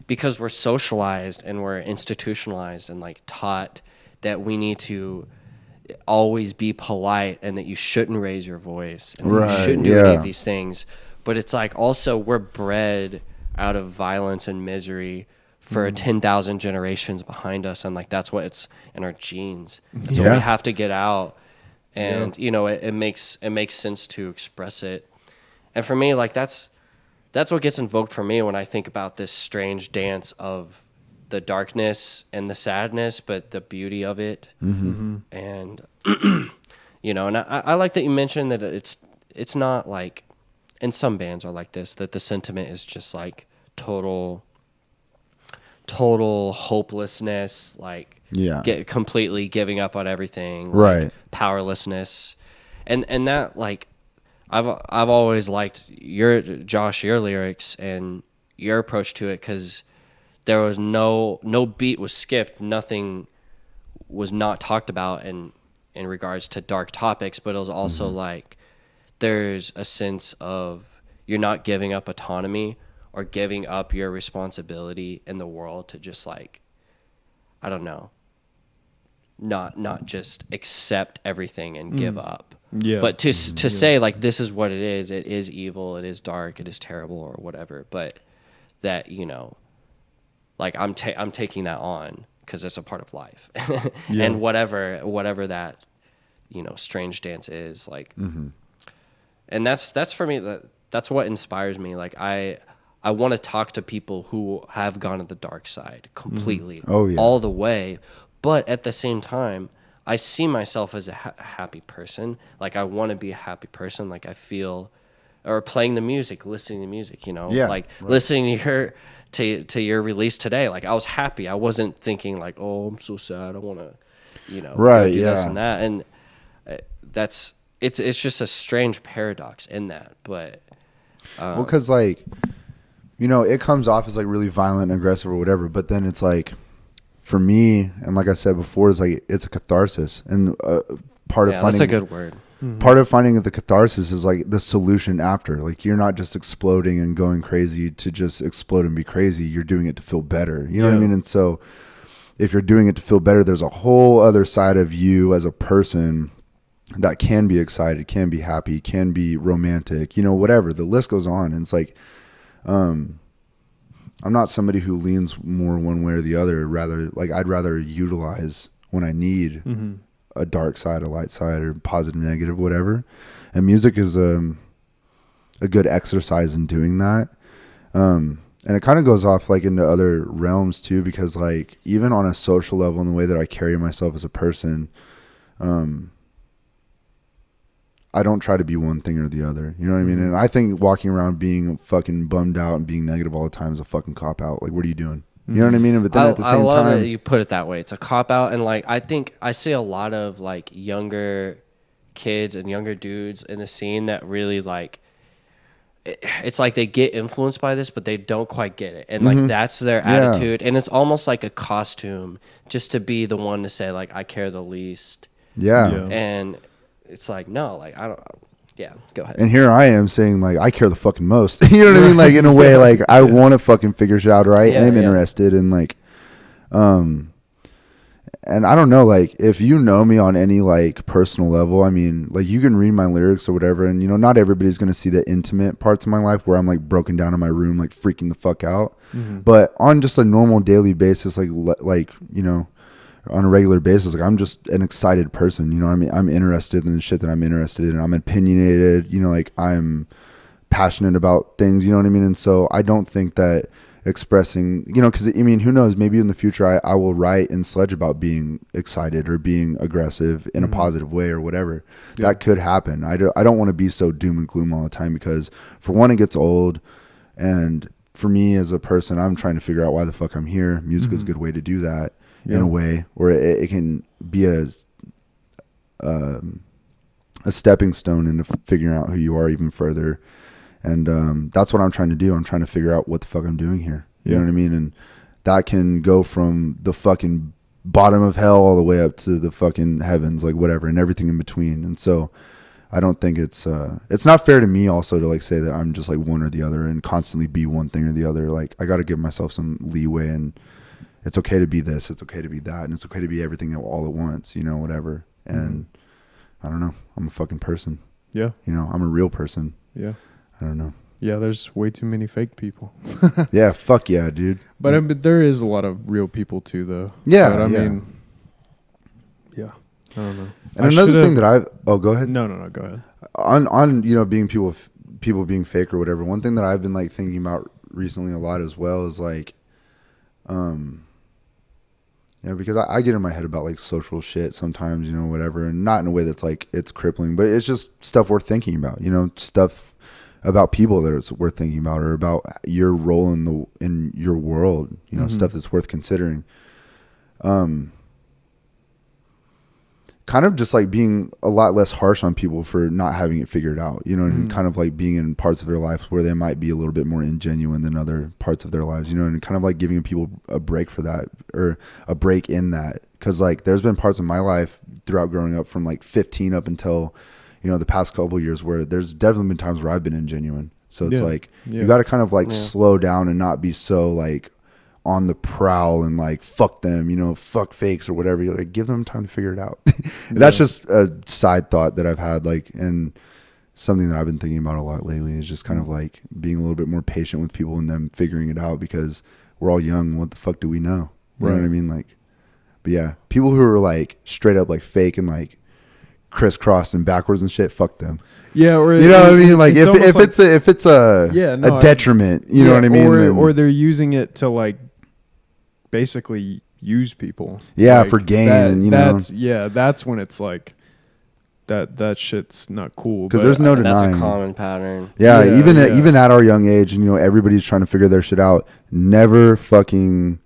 Speaker 3: because we're socialized and we're institutionalized and like taught that we need to always be polite, and that you shouldn't raise your voice, and you shouldn't do any of these things. But it's like, also, we're bred out of violence and misery for 10,000 generations behind us, and like, that's what it's in our genes. And so we have to get out, and you know, it makes sense to express it. And for me, like, that's what gets invoked for me when I think about this strange dance of the darkness and the sadness, but the beauty of it. And you know, and I like that you mentioned that it's not like, and some bands are like this, that the sentiment is just like total hopelessness, like completely giving up on everything, like powerlessness, and that, like, I've always liked your lyrics and your approach to it, because there was no beat was skipped, nothing was not talked about in regards to dark topics, but it was also like, there's a sense of, you're not giving up autonomy or giving up your responsibility in the world to just, like, I don't know, not just accept everything and give up. But to say, like, this is what it is evil, it is dark, it is terrible, or whatever, but that, you know, like, I'm taking that on because it's a part of life. And whatever that, you know, strange dance is, like, and that's for me, that's what inspires me. Like, I want to talk to people who have gone to the dark side completely, all the way, but at the same time, I see myself as a happy person. Like, I want to be a happy person. Like, I feel, or playing the music, listening to music, you know, listening to your release today. Like, I was happy. I wasn't thinking like, oh, I'm so sad, I want to, you know, do this and that. And it's just a strange paradox in that. But
Speaker 2: well, because, like, you know, it comes off as like really violent and aggressive or whatever, but then it's like, for me, and like I said before, is like, it's a catharsis, and part of finding,
Speaker 3: that's a good word.
Speaker 2: Part of finding the catharsis is like the solution after. Like, you're not just exploding and going crazy to just explode and be crazy. You're doing it to feel better. You know what I mean? And so, if you're doing it to feel better, there's a whole other side of you as a person that can be excited, can be happy, can be romantic. You know, whatever. The list goes on. And it's like, I'm not somebody who leans more one way or the other. Rather, like, I'd rather utilize when I need a dark side, a light side, or positive, negative, whatever. And music is a good exercise in doing that. And it kind of goes off like into other realms too, because like, even on a social level, in the way that I carry myself as a person, I don't try to be one thing or the other. You know what I mean? And I think walking around being fucking bummed out and being negative all the time is a fucking cop out. Like, what are you doing? You know what I mean? But then at the same time, I love it
Speaker 3: you put it that way. It's a cop out. And like, I think I see a lot of like younger kids and younger dudes in the scene that really like, it's like they get influenced by this, but they don't quite get it. And like, that's their attitude. And it's almost like a costume just to be the one to say like, I care the least. And it's like, no, like, I don't, go ahead.
Speaker 2: And here I am saying like, I care the fucking most. You know what I mean? Like, in a way, like, I want to fucking figure shit out, or I am interested in like, and I don't know, like, if you know me on any like personal level, I mean, like, you can read my lyrics or whatever, and you know, not everybody's going to see the intimate parts of my life where I'm like broken down in my room, like freaking the fuck out. But on just a normal daily basis, like, you know, on a regular basis, like, I'm just an excited person, you know what I mean? I'm interested in the shit that I'm interested in. I'm opinionated, you know, like, I'm passionate about things, you know what I mean? And so I don't think that expressing, you know, because I mean, who knows, maybe in the future I will write in Sledge about being excited or being aggressive in a positive way or whatever. That could happen. I don't want to be so doom and gloom all the time, because for one, it gets old, and for me as a person, I'm trying to figure out why the fuck I'm here. Music is a good way to do that in a way, or it can be a stepping stone into figuring out who you are even further. And that's what I'm trying to do. I'm trying to figure out what the fuck I'm doing here. You know what I mean? And that can go from the fucking bottom of hell all the way up to the fucking heavens, like whatever, and everything in between. And so I don't think it's not fair to me also to like say that I'm just like one or the other and constantly be one thing or the other. Like I got to give myself some leeway, and it's okay to be this, it's okay to be that, and it's okay to be everything all at once, you know, whatever. And I don't know, I'm a fucking person. Yeah. You know, I'm a real person. Yeah. I don't know.
Speaker 1: Yeah, there's way too many fake people.
Speaker 2: Yeah, fuck yeah, dude.
Speaker 1: But there is a lot of real people too, though.
Speaker 2: Yeah,
Speaker 1: but I mean, yeah, I don't know.
Speaker 2: And another thing that go ahead.
Speaker 1: No, go ahead.
Speaker 2: On you know, being people being fake or whatever. One thing that I've been like thinking about recently a lot as well is like, because I get in my head about like social shit sometimes, you know, whatever, and not in a way that's like it's crippling, but it's just stuff worth thinking about, you know, stuff about people that it's worth thinking about, or about your role in your world, you know, stuff that's worth considering. Kind of just like being a lot less harsh on people for not having it figured out, you know, and kind of like being in parts of their lives where they might be a little bit more ingenuine than other parts of their lives, you know, and kind of like giving people a break for that, or a break in that. Cause like there's been parts of my life throughout growing up from like 15 up until, you know, the past couple of years where there's definitely been times where I've been ingenuine. So it's like, you got to kind of like slow down and not be so like on the prowl and like, fuck them, you know, fuck fakes or whatever. You're like, give them time to figure it out. That's just a side thought that I've had, like, and something that I've been thinking about a lot lately is just kind of like being a little bit more patient with people and them figuring it out, because we're all young. What the fuck do we know? You know what I mean? Like, but yeah, people who are like straight up like fake and like crisscrossed and backwards and shit, fuck them.
Speaker 1: Yeah, or
Speaker 2: you know what I mean? Like if it's a detriment, you know what I mean?
Speaker 1: Or they're using it to like basically use people.
Speaker 2: Yeah,
Speaker 1: like
Speaker 2: for gain. And, you know,
Speaker 1: that's when it's like that shit's not cool.
Speaker 2: Because there's no denying.
Speaker 3: That's a common pattern.
Speaker 2: Yeah, even at our young age, and you know, everybody's trying to figure their shit out. Never fucking,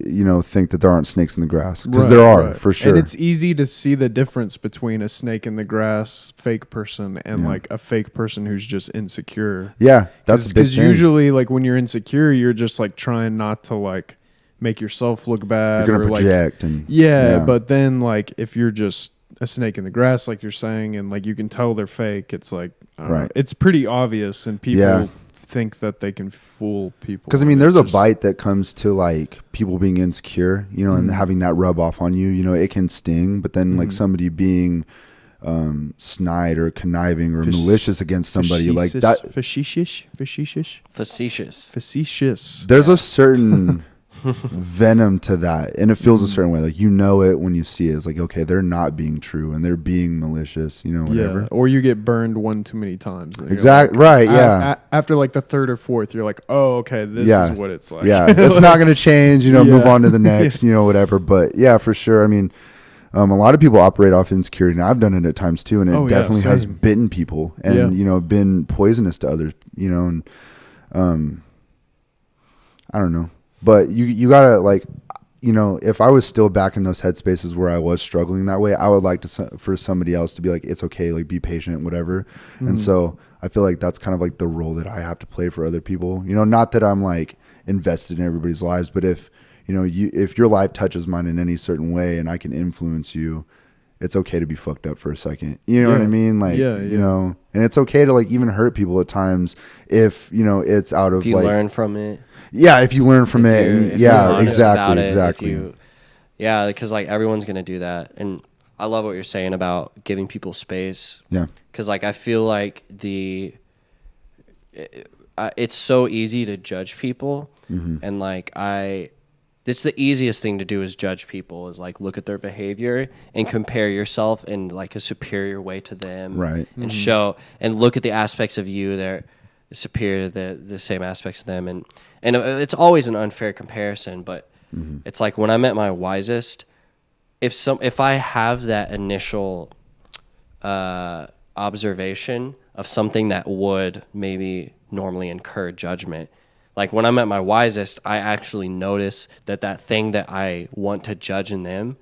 Speaker 2: you know, think that there aren't snakes in the grass, because there are, for sure.
Speaker 1: And it's easy to see the difference between a snake in the grass fake person and like a fake person who's just insecure.
Speaker 2: Yeah, that's
Speaker 1: because usually like when you're insecure, you're just like trying not to like make yourself look bad.
Speaker 2: You're gonna project,
Speaker 1: like,
Speaker 2: and
Speaker 1: but then like if you're just a snake in the grass, like you're saying, and like you can tell they're fake, it's like I don't know, it's pretty obvious, and people think that they can fool people.
Speaker 2: Because I mean, there's a bite that comes to like people being insecure, you know, and having that rub off on you. You know, it can sting, but then like somebody being snide or conniving or malicious against somebody like that,
Speaker 1: facetious.
Speaker 2: There's a certain venom to that, and it feels a certain way. Like, you know it when you see it. It's like, okay, they're not being true and they're being malicious, you know, whatever.
Speaker 1: Yeah, or you get burned one too many times.
Speaker 2: Exactly. Like, right. Yeah.
Speaker 1: After like the third or fourth, you're like, oh, okay, this is what it's like.
Speaker 2: Yeah. It's not going to change, you know, move on to the next, you know, whatever. But yeah, for sure. I mean, a lot of people operate off insecurity, and I've done it at times too. And it definitely has bitten people and, you know, been poisonous to others, you know, and, I don't know. But you gotta, like, you know, if I was still back in those headspaces where I was struggling that way, I would like for somebody else to be like, it's okay, like, be patient, whatever. And so I feel like that's kind of like the role that I have to play for other people. You know, not that I'm like invested in everybody's lives, but if, you know, if your life touches mine in any certain way and I can influence you, it's okay to be fucked up for a second. You know what I mean? Like, you know, and it's okay to like even hurt people at times if, you know, it's out of
Speaker 3: if you
Speaker 2: like,
Speaker 3: learn from it.
Speaker 2: Yeah, if you learn from it. And, exactly.
Speaker 3: Yeah, because like everyone's going to do that. And I love what you're saying about giving people space. Yeah. Because like I feel like it's so easy to judge people. And like it's the easiest thing to do is judge people, is like look at their behavior and compare yourself in like a superior way to them. Right. And show and look at the aspects of you that are superior to the same aspects of them. And it's always an unfair comparison, but it's like when I'm at my wisest, if I have that initial observation of something that would maybe normally incur judgment, like when I'm at my wisest, I actually notice that thing that I want to judge in them,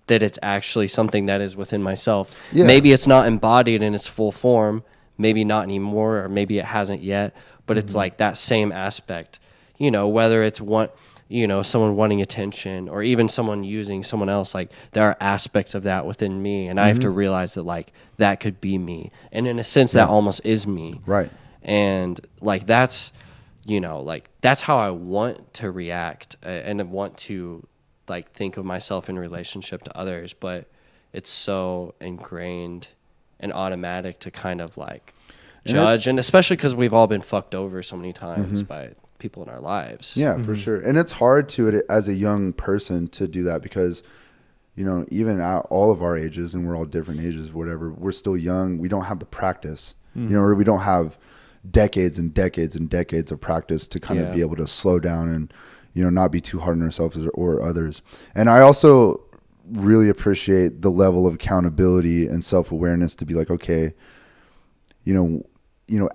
Speaker 3: that it's actually something that is within myself. Yeah. Maybe it's not embodied in its full form, maybe not anymore, or maybe it hasn't yet, but it's like that same aspect, you know, whether it's someone wanting attention or even someone using someone else, like there are aspects of that within me, and I have to realize that like that could be me, and in a sense that almost is me,
Speaker 2: right?
Speaker 3: And like that's, you know, like that's how I want to react and want to like think of myself in relationship to others, but it's so ingrained and automatic to kind of like judge, and especially because we've all been fucked over so many times by people in our lives.
Speaker 2: Yeah, for sure. And it's hard to, as a young person, to do that because, you know, even at all of our ages, and we're all different ages, whatever, we're still young. We don't have the practice, you know, or we don't have decades and decades and decades of practice to kind of be able to slow down and, you know, not be too hard on ourselves or others. And I also really appreciate the level of accountability and self-awareness to be like, okay, you know,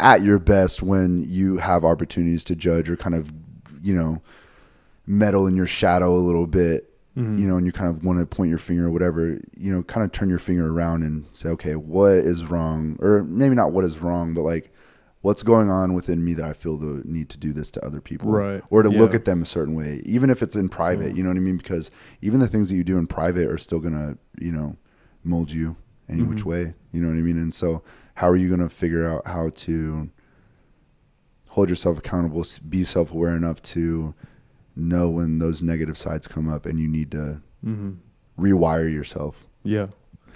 Speaker 2: at your best when you have opportunities to judge or kind of, you know, meddle in your shadow a little bit, you know, and you kind of want to point your finger or whatever, you know, kind of turn your finger around and say, okay, what is wrong? Or maybe not what is wrong, but like, what's going on within me that I feel the need to do this to other people,
Speaker 1: right?
Speaker 2: Or to look at them a certain way, even if it's in private, you know what I mean? Because even the things that you do in private are still going to, you know, mold you any which way, you know what I mean? And so how are you going to figure out how to hold yourself accountable, be self-aware enough to know when those negative sides come up and you need to rewire yourself?
Speaker 1: Yeah.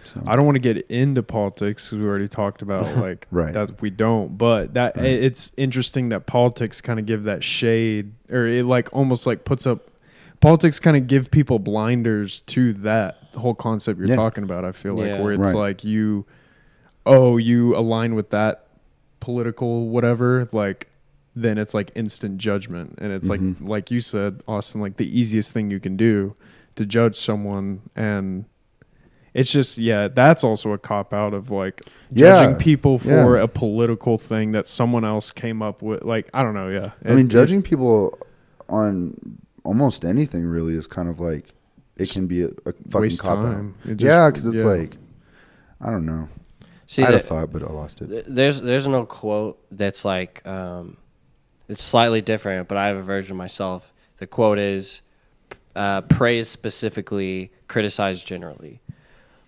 Speaker 1: So. I don't want to get into politics because we already talked about like that we don't, but that it's interesting that politics kind of give that shade, or it like almost like puts up, politics kind of give people blinders to that whole concept you're talking about. I feel like where it's like you align with that political whatever, like then it's like instant judgment, and it's like you said, Austin, like the easiest thing you can do to judge someone. And it's just, that's also a cop out of like judging people for a political thing that someone else came up with. Like, I don't know. Yeah.
Speaker 2: I mean, judging people on almost anything really is kind of like, it can be a fucking cop out. Because it's like, I don't know.
Speaker 3: See,
Speaker 2: I had a thought, but I lost it.
Speaker 3: There's an old quote that's like, it's slightly different, but I have a version myself. The quote is, praise specifically, criticize generally.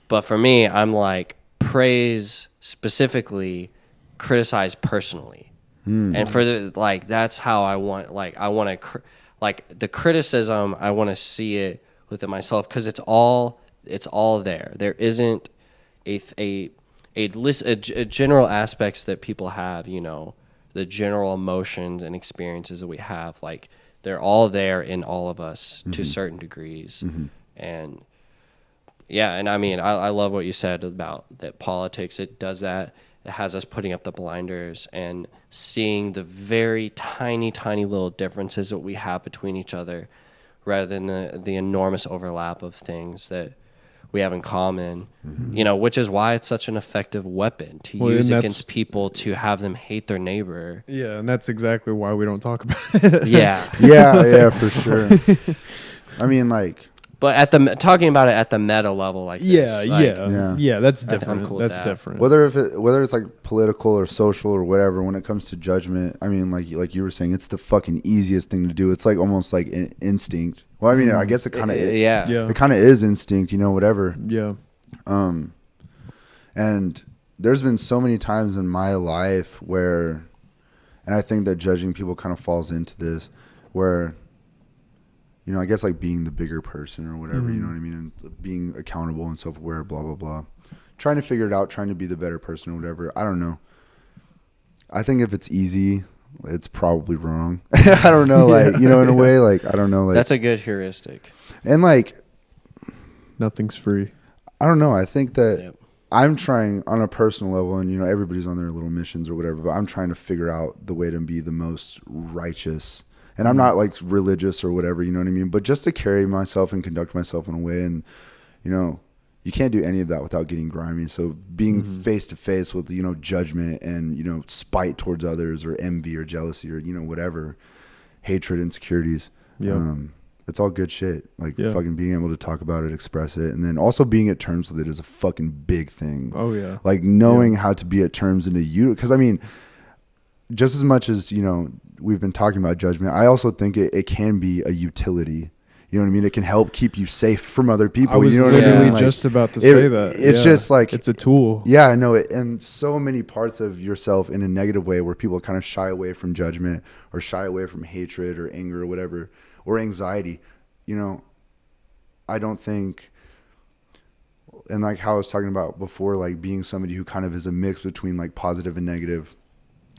Speaker 3: But for me, I'm like, praise specifically, criticize personally. And for that's how I want, like, I want to, like, the criticism, I want to see it within myself, because it's all there. There isn't a list, a general aspects that people have, you know, the general emotions and experiences that we have, like, they're all there in all of us to certain degrees. And and I mean, I love what you said about that politics. It does that. It has us putting up the blinders and seeing the very tiny, tiny little differences that we have between each other, rather than the enormous overlap of things that we have in common, you know, which is why it's such an effective weapon to use against people, to have them hate their neighbor.
Speaker 1: Yeah, and that's exactly why we don't talk about it.
Speaker 2: Yeah, for sure. I mean, like...
Speaker 3: But talking about it at the meta level, like this,
Speaker 1: that's different.
Speaker 3: Cool
Speaker 1: that's different.
Speaker 2: Whether it's like political or social or whatever, when it comes to judgment, I mean, like you were saying, it's the fucking easiest thing to do. It's like almost like instinct. Well, I mean, I guess it kind of it kind of is instinct, you know, whatever.
Speaker 1: Yeah.
Speaker 2: And there's been so many times in my life where, and I think that judging people kind of falls into this, where, you know, I guess like being the bigger person or whatever, you know what I mean? And being accountable and self-aware, blah, blah, blah. Trying to figure it out, trying to be the better person or whatever. I don't know. I think if it's easy, it's probably wrong. I don't know, like, you know, in a way, like, I don't know. Like,
Speaker 3: that's a good heuristic.
Speaker 2: And like,
Speaker 1: nothing's free.
Speaker 2: I don't know. I think that I'm trying on a personal level, and, you know, everybody's on their little missions or whatever, but I'm trying to figure out the way to be the most righteous. And I'm not like religious or whatever, you know what I mean? But just to carry myself and conduct myself in a way, and, you know, you can't do any of that without getting grimy. So being face to face with, you know, judgment and, you know, spite towards others or envy or jealousy or, you know, whatever, hatred, insecurities. It's all good shit. Like fucking being able to talk about it, express it, and then also being at terms with it is a fucking big thing.
Speaker 1: Oh yeah.
Speaker 2: Like knowing how to be at terms into you, because I mean, just as much as, you know, we've been talking about judgment, I also think it can be a utility. You know what I mean? It can help keep you safe from other people.
Speaker 1: I was
Speaker 2: you know
Speaker 1: literally
Speaker 2: what I mean?
Speaker 1: just about to say that.
Speaker 2: It's just like,
Speaker 1: it's a tool.
Speaker 2: Yeah, I know it. And so many parts of yourself in a negative way where people kind of shy away from judgment or shy away from hatred or anger or whatever, or anxiety. You know, I don't think, and like how I was talking about before, like being somebody who kind of is a mix between like positive and negative,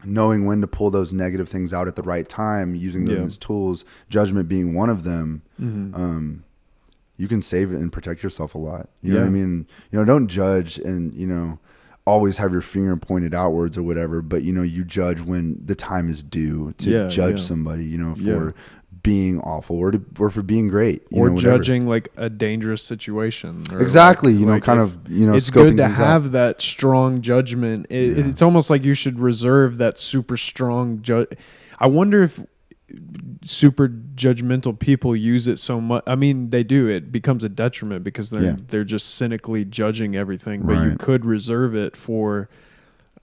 Speaker 2: knowing when to pull those negative things out at the right time, using them as tools, judgment being one of them. You can save it and protect yourself a lot. You know what I mean? You know, don't judge and, you know, always have your finger pointed outwards or whatever, but, you know, you judge when the time is due to judge somebody, you know, for being awful or for being great.
Speaker 1: Or judging like a dangerous situation. Or
Speaker 2: exactly.
Speaker 1: Like,
Speaker 2: you know,
Speaker 1: like
Speaker 2: kind of, you know,
Speaker 1: it's good to have that strong judgment. It's almost like you should reserve that super strong I wonder if super judgmental people use it so much. I mean, they do. It becomes a detriment because they're just cynically judging everything. But you could reserve it for,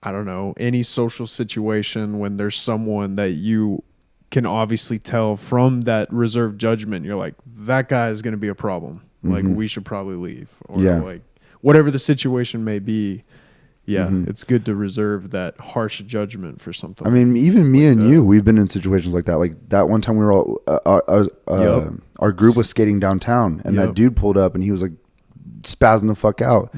Speaker 1: I don't know, any social situation when there's someone that you can obviously tell from that reserved judgment. You're like, that guy is going to be a problem. Like, we should probably leave. Or like, whatever the situation may be. Yeah, it's good to reserve that harsh judgment for something.
Speaker 2: I mean, even me and you, we've been in situations like that. Like that one time we were all, our group was skating downtown, and that dude pulled up, and he was like spazzing the fuck out.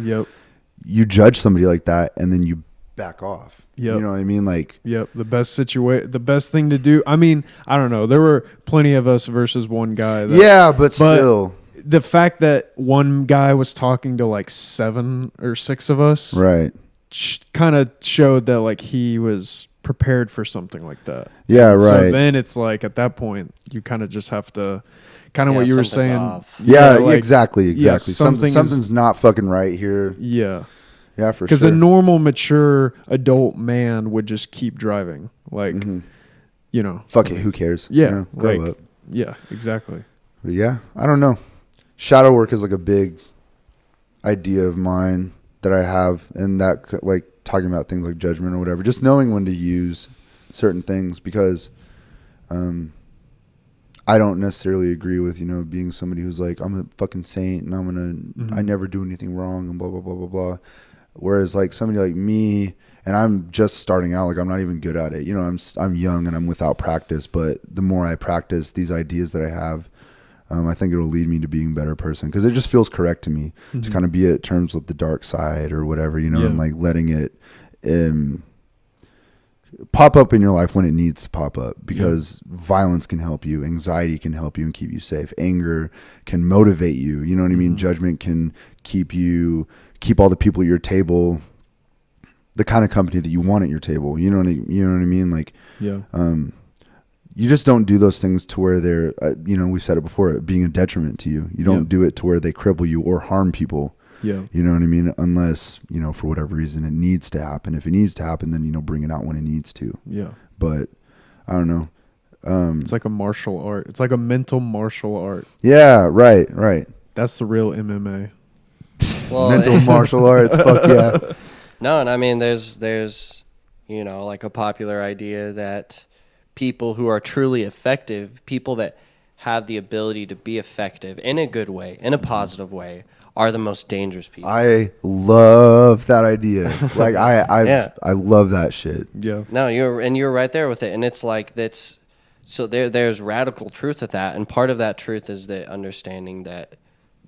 Speaker 2: You judge somebody like that, and then you back off. You know what I mean? Like,
Speaker 1: the best thing to do. I mean, I don't know. There were plenty of us versus one guy.
Speaker 2: But still.
Speaker 1: The fact that one guy was talking to like 7 or 6 of us.
Speaker 2: Right.
Speaker 1: Kind of showed that like he was prepared for something like that.
Speaker 2: So
Speaker 1: then it's like at that point you kind of just have to kind of what you were saying.
Speaker 2: Like, exactly. Something's not fucking right here.
Speaker 1: For sure.
Speaker 2: Because
Speaker 1: a normal mature adult man would just keep driving. Like, you know,
Speaker 2: fuck it, who cares?
Speaker 1: Yeah,
Speaker 2: you know, grow up.
Speaker 1: Yeah, exactly.
Speaker 2: But yeah, I don't know. Shadow work is like a big idea of mine that I have, and that like talking about things like judgment or whatever, just knowing when to use certain things, because I don't necessarily agree with, you know, being somebody who's like, I'm a fucking saint and I never do anything wrong and blah blah blah blah blah. Whereas like somebody like me, and I'm just starting out, like I'm not even good at it, you know, I'm young and I'm without practice, but the more I practice these ideas that I have, I think it'll lead me to being a better person, because it just feels correct to me to kind of be at terms with the dark side or whatever, you know, and like letting it pop up in your life when it needs to pop up, because violence can help you, anxiety can help you and keep you safe, anger can motivate you, you know what I mean, judgment can keep all the people at your table the kind of company that you want at your table, you know what I mean, like you just don't do those things to where they're, you know, we said it before, being a detriment to you. You don't do it to where they cripple you or harm people. You know what I mean? Unless, you know, for whatever reason it needs to happen. If it needs to happen, then, you know, bring it out when it needs to. But I don't know.
Speaker 1: It's like a martial art. It's like a mental martial art.
Speaker 2: Yeah, right.
Speaker 1: That's the real MMA.
Speaker 3: Well,
Speaker 2: mental martial arts, fuck yeah.
Speaker 3: No, and I mean, there's, you know, like a popular idea that people who are truly effective, people that have the ability to be effective in a good way, in a positive way, are the most dangerous people.
Speaker 2: I love that idea. Like I love that shit.
Speaker 3: No, you're right there with it, and it's like that's so there's radical truth with that, and part of that truth is the understanding that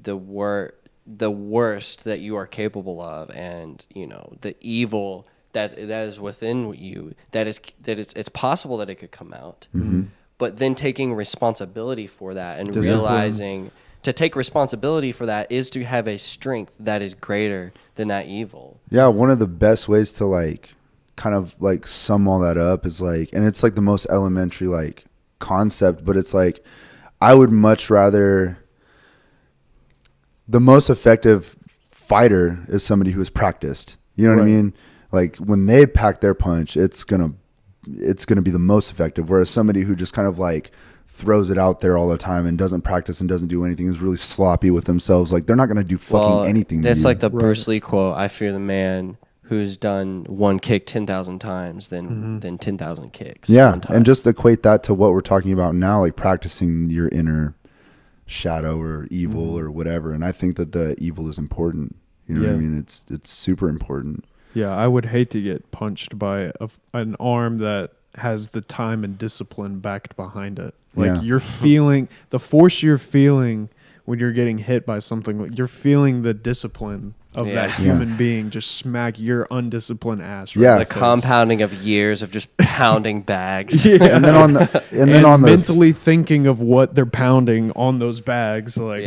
Speaker 3: the worst that you are capable of, and you know the evil that is within you, it's possible that it could come out, but then taking responsibility for that and realizing to take responsibility for that is to have a strength that is greater than that evil. Yeah,
Speaker 2: one of the best ways to like kind of like sum all that up is like, and it's like the most elementary like concept, but it's like I would much rather, the most effective fighter is somebody who has practiced. You know what I mean? Like when they pack their punch, it's gonna it's going to be the most effective. Whereas somebody who just kind of like throws it out there all the time and doesn't practice and doesn't do anything is really sloppy with themselves. Like they're not going to do fucking anything.
Speaker 3: That's like the Bruce Lee quote. I fear the man who's done one kick 10,000 times than 10,000 kicks.
Speaker 2: Yeah. And just equate that to what we're talking about now, like practicing your inner shadow or evil or whatever. And I think that the evil is important. You know what I mean? It's super important.
Speaker 1: Yeah. I would hate to get punched by an arm that has the time and discipline backed behind it. Like you're feeling the force you're feeling when you're getting hit by something. Like you're feeling the discipline of that human being just smack your undisciplined ass.
Speaker 3: Right the compounding of years of just pounding bags.
Speaker 2: And then
Speaker 1: mentally thinking of what they're pounding on those bags. Like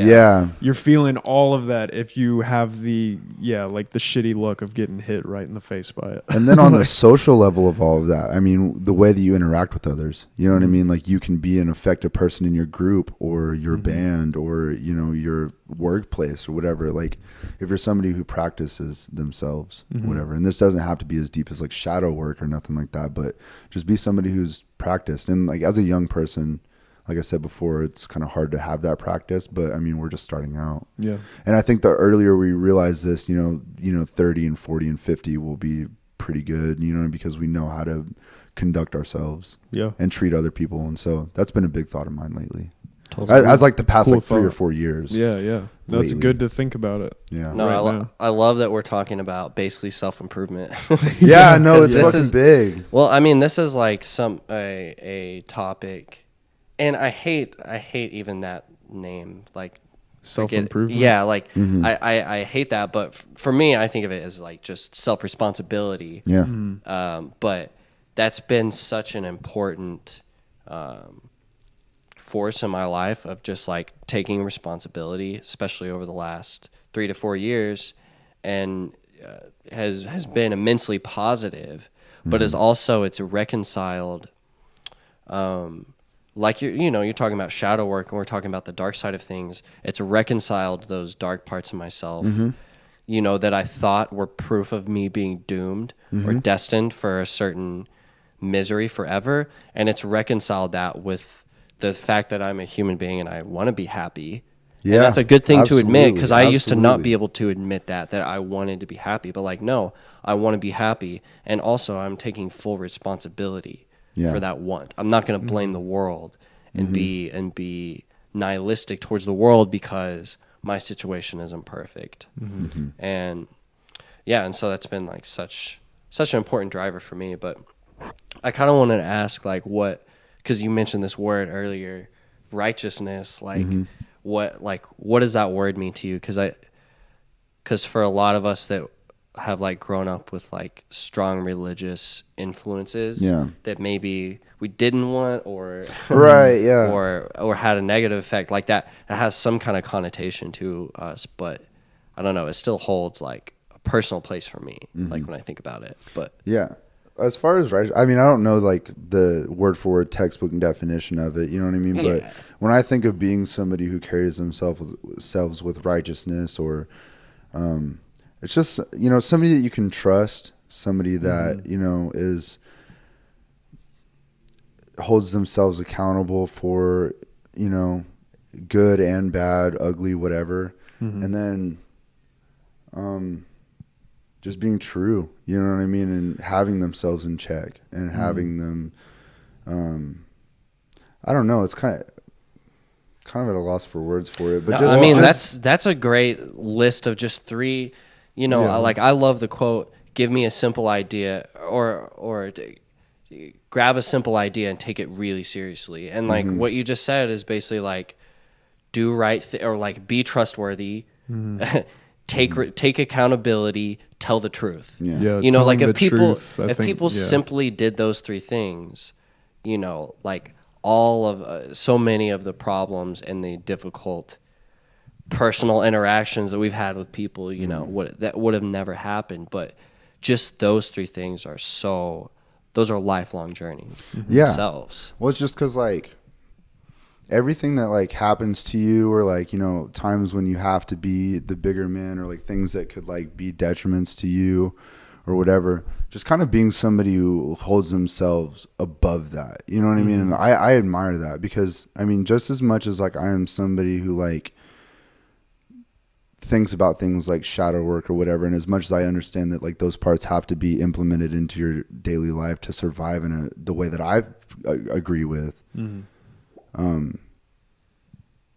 Speaker 1: you're feeling all of that if you have the like the shitty look of getting hit right in the face by it.
Speaker 2: And then on the social level of all of that, I mean, the way that you interact with others, you know what I mean? Like you can be an effective person in your group or your band or, you know, your workplace or whatever. Like if you're somebody who practices themselves, whatever, and this doesn't have to be as deep as like shadow work or nothing like that, but just be somebody who's practiced. And like as a young person, like I said before, it's kind of hard to have that practice, but I mean, we're just starting out.
Speaker 1: Yeah.
Speaker 2: And I think the earlier we realize this, you know, 30 and 40 and 50 will be pretty good, you know, because we know how to conduct ourselves and treat other people. And so that's been a big thought of mine lately. As like the past like 3 or 4 years.
Speaker 1: Yeah. That's good to think about it.
Speaker 2: Yeah.
Speaker 3: No, I love that we're talking about basically self-improvement.
Speaker 2: Yeah, no, it's fucking big.
Speaker 3: Well, I mean, this is like a topic, and I hate even that name, like
Speaker 1: self-improvement.
Speaker 3: Yeah, like I hate that, but for me, I think of it as like just self-responsibility.
Speaker 2: Yeah.
Speaker 3: But that's been such an important force in my life of just like taking responsibility, especially over the last 3 to 4 years, and has been immensely positive, but is also it's reconciled. Like you're talking about shadow work, and we're talking about the dark side of things. It's reconciled those dark parts of myself, you know, that I thought were proof of me being doomed or destined for a certain misery forever, and it's reconciled that with the fact that I'm a human being and I want to be happy. Yeah, and that's a good thing to admit, because I used to not be able to admit that I wanted to be happy. But like, no, I want to be happy, and also I'm taking full responsibility for that want. I'm not going to blame the world and be nihilistic towards the world because my situation isn't perfect. And and so that's been like such an important driver for me. But I kind of wanted to ask, like, because you mentioned this word earlier, righteousness, like what does that word mean to you? Because for a lot of us that have like grown up with like strong religious influences that maybe we didn't want or or had a negative effect like that, it has some kind of connotation to us, but I don't know, it still holds like a personal place for me, like when I think about it. But
Speaker 2: as far as right, I mean, I don't know like the word for word textbook definition of it, you know what I mean? But when I think of being somebody who carries themselves with righteousness, or it's just, you know, somebody that you can trust, somebody that, you know, holds themselves accountable for, you know, good and bad, ugly, whatever. And then just being true, you know what I mean, and having themselves in check and having them, I don't know, it's kind of at a loss for words for it, but
Speaker 3: that's a great list of just 3, you know, like I love the quote, give me a simple idea or grab a simple idea and take it really seriously. And like what you just said is basically like do right or like be trustworthy, take accountability, tell the truth. You know, like if people simply did those 3 things, you know, like all of so many of the problems and the difficult personal interactions that we've had with people, you know, that would have never happened. But just those 3 things those are lifelong journeys themselves.
Speaker 2: Well, it's just because like everything that like happens to you, or like, you know, times when you have to be the bigger man, or like things that could like be detriments to you, or whatever. Just kind of being somebody who holds themselves above that. You know what I mean? And I admire that because, I mean, just as much as like I am somebody who like thinks about things like shadow work or whatever, and as much as I understand that like those parts have to be implemented into your daily life to survive in the way that I agree with,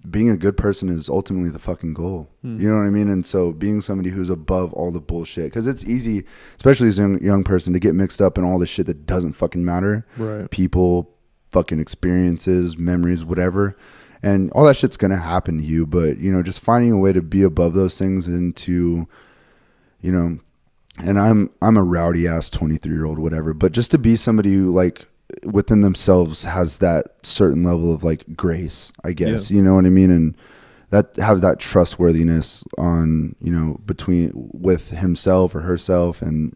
Speaker 2: being a good person is ultimately the fucking goal. You know what I mean? And so being somebody who's above all the bullshit, because it's easy, especially as a young person, to get mixed up in all the shit that doesn't fucking matter.
Speaker 1: Right.
Speaker 2: People, fucking experiences, memories, whatever. And all that shit's going to happen to you. But, you know, just finding a way to be above those things and to, you know, and I'm a rowdy ass 23-year-old, whatever, but just to be somebody who like within themselves has that certain level of like grace, I guess, you know what I mean? And that have that trustworthiness on, you know, with himself or herself and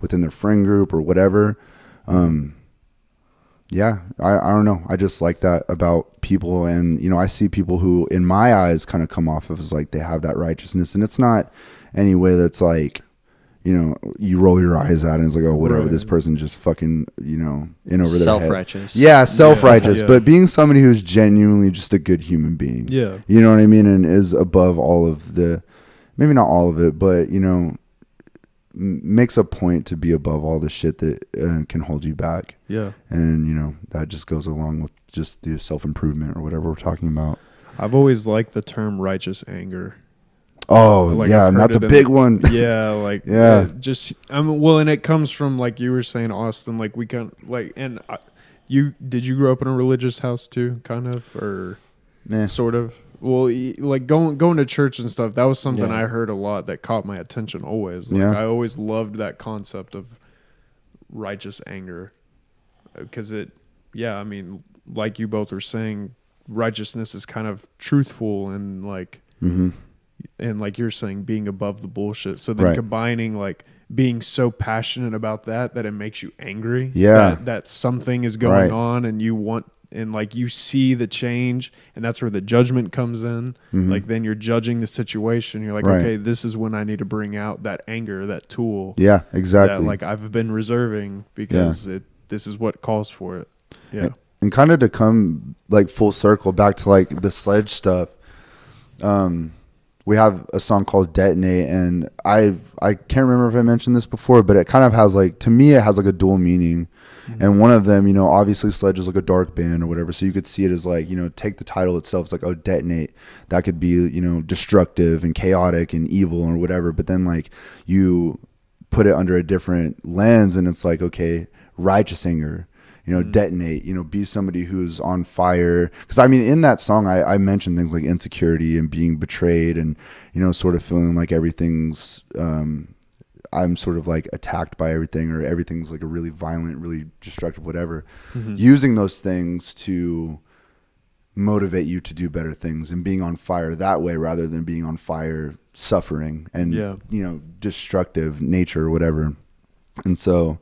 Speaker 2: within their friend group or whatever. Yeah, I don't know. I just like that about people. And, you know, I see people who in my eyes kind of come off of as like they have that righteousness, and it's not any way that's like, you know, you roll your eyes at it and it's like, oh, whatever, this person just fucking, you know, in over their head.
Speaker 3: Self-righteous.
Speaker 2: Yeah, self-righteous. Yeah. But being somebody who's genuinely just a good human being.
Speaker 1: Yeah.
Speaker 2: You know what I mean? And is above all of maybe not all of it, but, you know, makes a point to be above all the shit that can hold you back.
Speaker 1: Yeah. And,
Speaker 2: you know, that just goes along with just the self-improvement or whatever we're talking about.
Speaker 1: I've always liked the term righteous anger.
Speaker 2: Oh, like yeah, and that's a big one.
Speaker 1: Yeah, like just well, and it comes from like you were saying, Austin. Like we can like, and did you grow up in a religious house too, kind of, or sort of? Well, like going to church and stuff. That was something I heard a lot that caught my attention always. Like, I always loved that concept of righteous anger because I mean, like you both were saying, righteousness is kind of truthful and like. And like you're saying, being above the bullshit. So then combining like being so passionate about that it makes you angry. Yeah. That something is going on and you want, and like you see the change, and that's where the judgment comes in. Like then you're judging the situation. You're like, okay, this is when I need to bring out that anger, that tool.
Speaker 2: Yeah, exactly.
Speaker 1: That like I've been reserving because this is what calls for it. Yeah.
Speaker 2: And kind of to come like full circle back to like the Sledge stuff. We have a song called Detonate, and I can't remember if I mentioned this before, but it kind of has like, to me, it has like a dual meaning. And one of them, you know, obviously Sledge is like a dark band or whatever, so you could see it as like, you know, take the title itself, it's like, oh, Detonate. That could be, you know, destructive and chaotic and evil or whatever, but then like you put it under a different lens and it's like, okay, righteous anger. You know, detonate, you know, be somebody who's on fire. Because, I mean, in that song, I mentioned things like insecurity and being betrayed and, you know, sort of feeling like everything's, I'm sort of like attacked by everything, or everything's like a really violent, really destructive, whatever. Using those things to motivate you to do better things and being on fire that way rather than being on fire suffering and, you know, destructive nature or whatever. And so...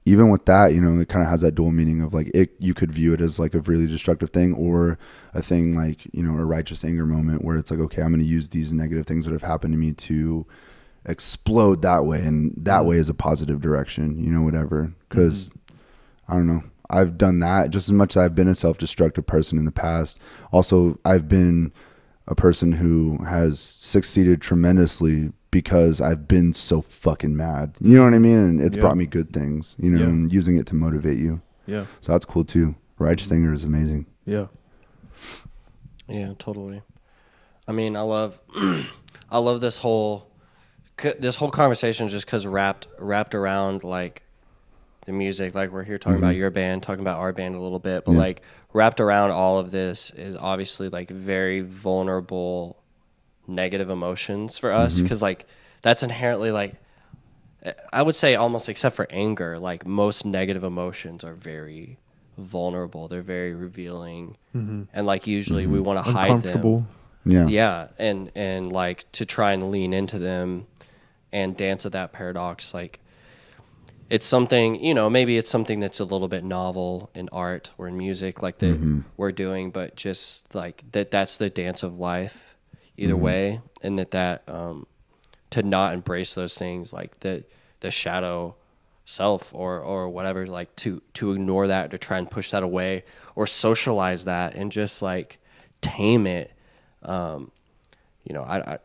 Speaker 2: even with that, you know, it kind of has that dual meaning of like you could view it as like a really destructive thing, or a thing like, you know, a righteous anger moment where it's like, okay, I'm going to use these negative things that have happened to me to explode that way. And that way is a positive direction, you know, whatever. Cause I don't know. I've done that just as much as I've been a self-destructive person in the past. Also, I've been a person who has succeeded tremendously because I've been so fucking mad. You know what I mean? And it's brought me good things, you know, and using it to motivate you. Yeah. So that's cool too. Righteous anger is amazing.
Speaker 1: Yeah.
Speaker 3: Yeah, totally. I mean, I love this whole conversation just because wrapped around like the music. Like we're here talking about your band, talking about our band a little bit, but like wrapped around all of this is obviously like very vulnerable negative emotions for us, because like that's inherently like, I would say almost except for anger, like most negative emotions are very vulnerable, they're very revealing, and like usually we want to hide them, and like to try and lean into them and dance at that paradox. Like it's something, you know, maybe it's something that's a little bit novel in art or in music like that we're doing, but just like that's the dance of life either way, and that to not embrace those things, like that the shadow self or whatever, like to ignore that, to try and push that away or socialize that and just like tame it. You know, I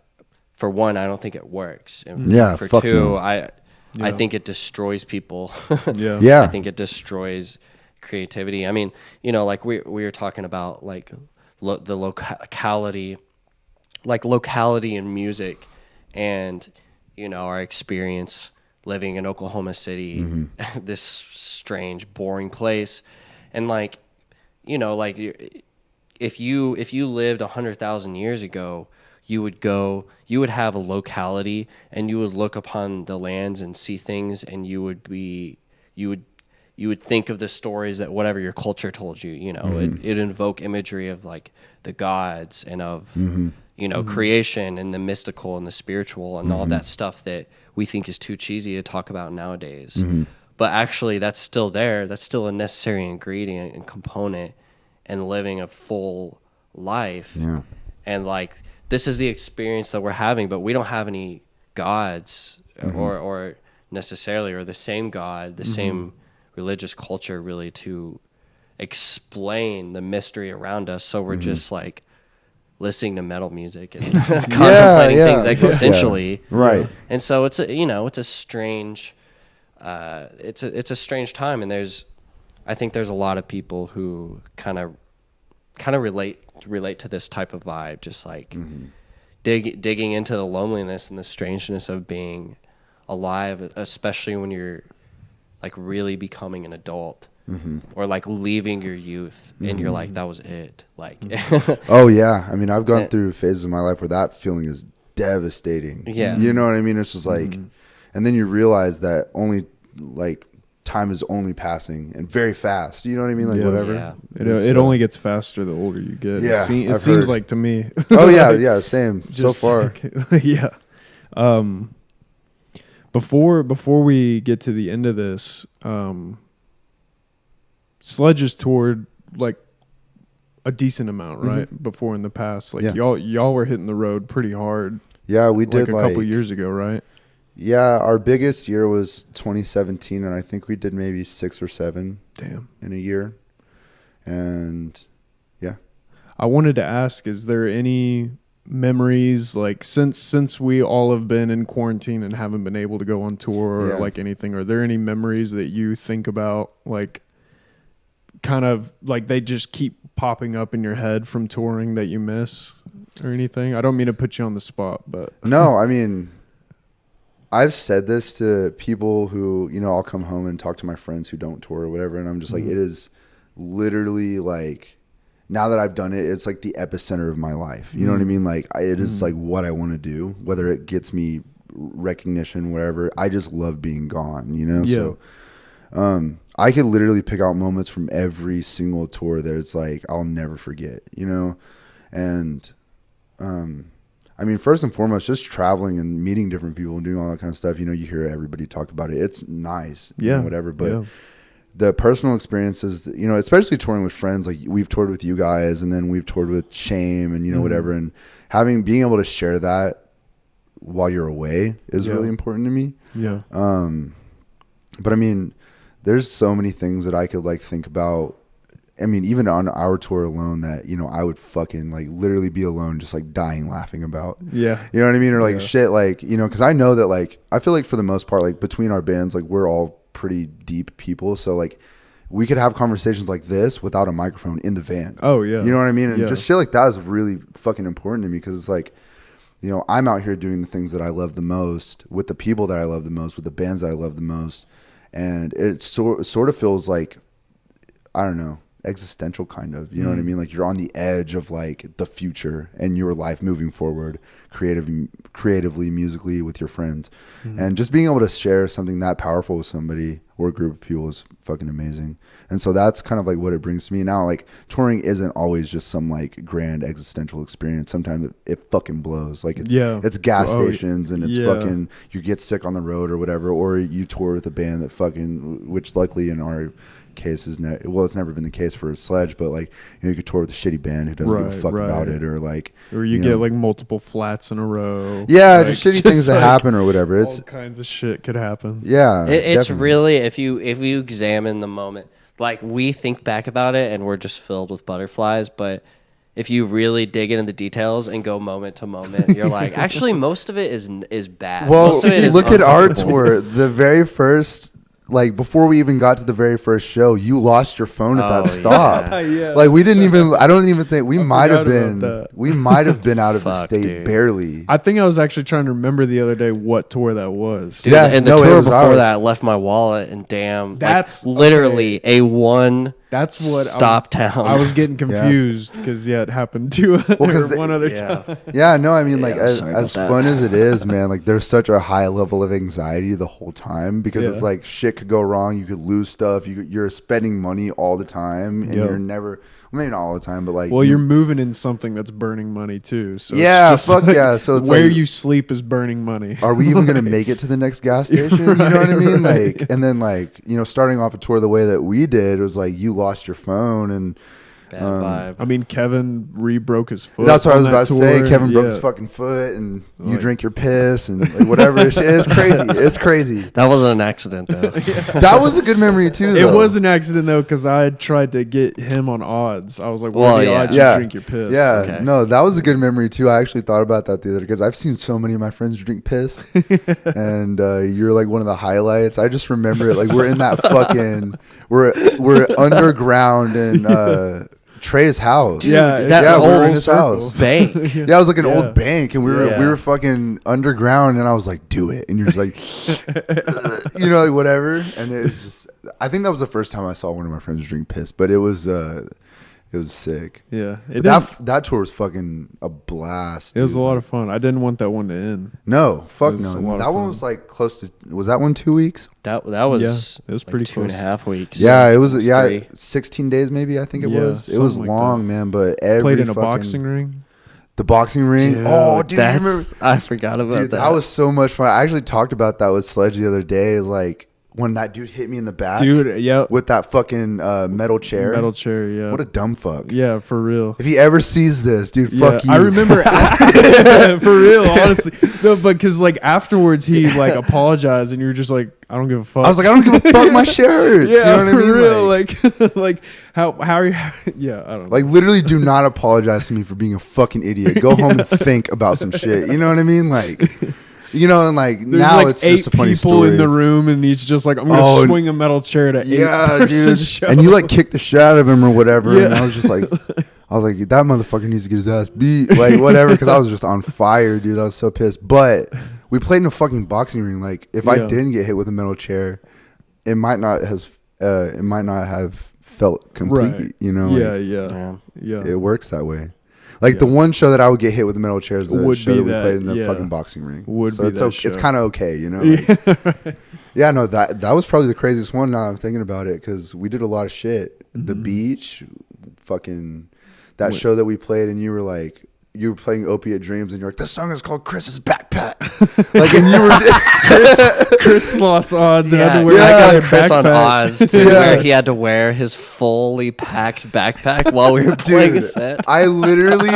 Speaker 3: for one, I don't think it works. And for two, no. I think it destroys people.
Speaker 2: Yeah.
Speaker 3: I think it destroys creativity. I mean, you know, like we were talking about like the locality in music, and you know, our experience living in Oklahoma City, this strange, boring place. And like, you know, like if you lived 100,000 years ago, you would have a locality and you would look upon the lands and see things, and you would think of the stories that whatever your culture told you, you know, it'd invoke imagery of like the gods and of, you know, creation and the mystical and the spiritual and all that stuff that we think is too cheesy to talk about nowadays. But actually that's still there. That's still a necessary ingredient and component in living a full life. Yeah. And like, this is the experience that we're having, but we don't have any gods or necessarily, or the same God, the same religious culture really to explain the mystery around us. So we're just like listening to metal music and contemplating things existentially.
Speaker 2: Right.
Speaker 3: And so it's a strange, it's a strange time. And I think there's a lot of people who kind of relate to this type of vibe, just like digging into the loneliness and the strangeness of being alive, especially when you're like really becoming an adult or like leaving your youth and you're like, that was it. Like,
Speaker 2: oh yeah. I mean, I've gone through phases of my life where that feeling is devastating.
Speaker 3: Yeah.
Speaker 2: You know what I mean? It's just like, and then you realize that only like time is only passing and very fast. You know what I mean? Like whatever.
Speaker 1: Yeah. It only gets faster the older you get.
Speaker 2: Yeah.
Speaker 1: It seems like to me.
Speaker 2: Oh yeah. Yeah. Same so far.
Speaker 1: Like, yeah. Before we get to the end of this, Sledge has toured like a decent amount, right? Before in the past, like y'all were hitting the road pretty hard.
Speaker 2: Yeah, we did
Speaker 1: like a couple years ago, right?
Speaker 2: Yeah, our biggest year was 2017, and I think we did maybe 6 or 7 in a year. And yeah,
Speaker 1: I wanted to ask, is there any memories like since we all have been in quarantine and haven't been able to go on tour or like anything, are there any memories that you think about, like kind of like they just keep popping up in your head from touring that you miss or anything? I don't mean to put you on the spot, but
Speaker 2: no, I mean, I've said this to people who, you know, I'll come home and talk to my friends who don't tour or whatever, and I'm just like, it is literally like, now that I've done it, it's like the epicenter of my life. You know what I mean? Like it is like what I want to do, whether it gets me recognition, whatever. I just love being gone, you know? Yeah. So I could literally pick out moments from every single tour that it's like, I'll never forget, you know? And, I mean, first and foremost, just traveling and meeting different people and doing all that kind of stuff. You know, you hear everybody talk about it. It's nice, you know, whatever. But the personal experiences, you know, especially touring with friends, like we've toured with you guys, and then we've toured with Shame, and you know, whatever. And being able to share that while you're away is really important to me. Yeah. But I mean, there's so many things that I could like think about. I mean, even on our tour alone, that, you know, I would fucking like literally be alone, just like dying laughing about. Yeah. You know what I mean? Or like shit, like, you know, cause I know that like, I feel like for the most part, like between our bands, like we're all pretty deep people. So like we could have conversations like this without a microphone in the van. Oh yeah. You know what I mean? And just shit like that is really fucking important to me. Cause it's like, you know, I'm out here doing the things that I love the most with the people that I love the most, with the bands that I love the most. And it sort of feels like, I don't know, existential kind of, you know what I mean? Like you're on the edge of like the future and your life moving forward creatively, musically with your friends. And just being able to share something that powerful with somebody or a group of people is fucking amazing. And so that's kind of like what it brings to me now. Like touring isn't always just some like grand existential experience. Sometimes it fucking blows. Like it's gas stations and it's fucking, you get sick on the road or whatever, or you tour with a band that fucking, which luckily in our case is it's never been the case for Sledge, but like, you know, you could tour with a shitty band who doesn't give a fuck about it, or like,
Speaker 1: or you get like multiple flats in a row.
Speaker 2: Yeah,
Speaker 1: like,
Speaker 2: just shitty things that happen or whatever.
Speaker 1: All kinds of shit could happen.
Speaker 2: Yeah,
Speaker 3: it's really, if you examine the moment, like we think back about it and we're just filled with butterflies, but if you really dig into the details and go moment to moment, you're like, actually, most of it is bad.
Speaker 2: Well,
Speaker 3: most of it is
Speaker 2: look at our tour. The very first, like, before we even got to the very first show, you lost your phone at that stop.
Speaker 1: Yeah,
Speaker 2: like, we didn't even. I don't even think we might have been. We might have been out of the state, dude. Barely.
Speaker 1: I think I was actually trying to remember the other day what tour that was.
Speaker 3: Dude, yeah, and the tour before that, I left my wallet, and damn, that's like, literally a one.
Speaker 1: That's what
Speaker 3: stop town.
Speaker 1: I was getting confused because it happened to one other time.
Speaker 2: Yeah, no, I mean, like as fun as it is, man, like there's such a high level of anxiety the whole time because it's like shit could go wrong. You could lose stuff. You're spending money all the time, and you're never. Maybe not all the time, but like.
Speaker 1: Well, you're moving in something that's burning money too. So
Speaker 2: yeah, fuck like, yeah. So it's
Speaker 1: where you sleep is burning money.
Speaker 2: Are we even gonna make it to the next gas station? You know what I mean? Like, and then like, you know, starting off a tour the way that we did, it was like you lost your phone and.
Speaker 3: Bad vibe.
Speaker 1: I mean, Kevin broke his foot.
Speaker 2: That's what I was about to say. Kevin broke his fucking foot, and you drink your piss, and like, whatever. It's crazy. It's crazy.
Speaker 3: That wasn't an accident, though.
Speaker 2: That was a good memory too. Though.
Speaker 1: It was an accident though, because I had tried to get him on odds. I was like, "What are the odds you drink your piss?"
Speaker 2: Yeah, okay. No, that was a good memory too. I actually thought about that the other day because I've seen so many of my friends drink piss, and you're like one of the highlights. I just remember it. Like we're in that fucking we're underground and. Trey's house.
Speaker 3: Dude, that
Speaker 2: we were in his house.
Speaker 3: Bank.
Speaker 2: It was like an old bank, and we were fucking underground, and I was like, "Do it," and you're just like, you know, like whatever. And it was just, I think that was the first time I saw one of my friends drink piss, but it was sick.
Speaker 1: Yeah,
Speaker 2: that tour was fucking a blast.
Speaker 1: It was a lot of fun. I didn't want that one to end.
Speaker 2: No, fuck no. That one was like close to. Was that one 2 weeks?
Speaker 3: That was
Speaker 1: it was
Speaker 3: like
Speaker 1: pretty
Speaker 3: 2.5 weeks.
Speaker 2: Yeah, it was 16 days maybe. I think it was. It was long, man. But
Speaker 1: played in a boxing ring.
Speaker 2: The boxing ring. Dude,
Speaker 3: I forgot about that.
Speaker 2: That was so much fun. I actually talked about that with Sledge the other day. Like. When that dude hit me in the back, with that fucking metal chair.
Speaker 1: Yeah.
Speaker 2: What a dumb fuck.
Speaker 1: Yeah, for real.
Speaker 2: If he ever sees this, dude, fuck you.
Speaker 1: I remember, for real, honestly. No, but because like afterwards he like apologized, and you were just like, I don't give a fuck.
Speaker 2: I was like, I don't give a fuck. My shit hurts.
Speaker 1: Yeah,
Speaker 2: you know what I mean?
Speaker 1: For real. Like how are you? Yeah, I don't know.
Speaker 2: Like literally, do not apologize to me for being a fucking idiot. Go home and think about some shit. You know what I mean? Like. You know, and like
Speaker 1: there's
Speaker 2: now
Speaker 1: like
Speaker 2: it's just a funny story.
Speaker 1: 8 people in the room, and he's just like, I'm gonna swing a metal chair to 8
Speaker 2: dude.
Speaker 1: Show.
Speaker 2: And you like kick the shit out of him or whatever. Yeah. And I was just like, that motherfucker needs to get his ass beat, like whatever, because I was just on fire, dude. I was so pissed. But we played in a fucking boxing ring. Like if I didn't get hit with a metal chair, it might not have felt complete. Right. You know?
Speaker 1: Yeah.
Speaker 2: It works that way. Like the one show that I would get hit with the metal chairs, the show that we played in the fucking boxing ring. It's kind of okay, you know. Like, no, that was probably the craziest one. Now I'm thinking about it because we did a lot of shit. Mm-hmm. The beach, fucking that show that we played, and you were playing Opiate Dreams, and you're like, this song is called Chris's Backpack. Like, and you were
Speaker 1: Chris lost odds and had to
Speaker 3: wear I got Chris on odds too, where he had to wear his fully packed backpack while we were playing a set.
Speaker 2: I literally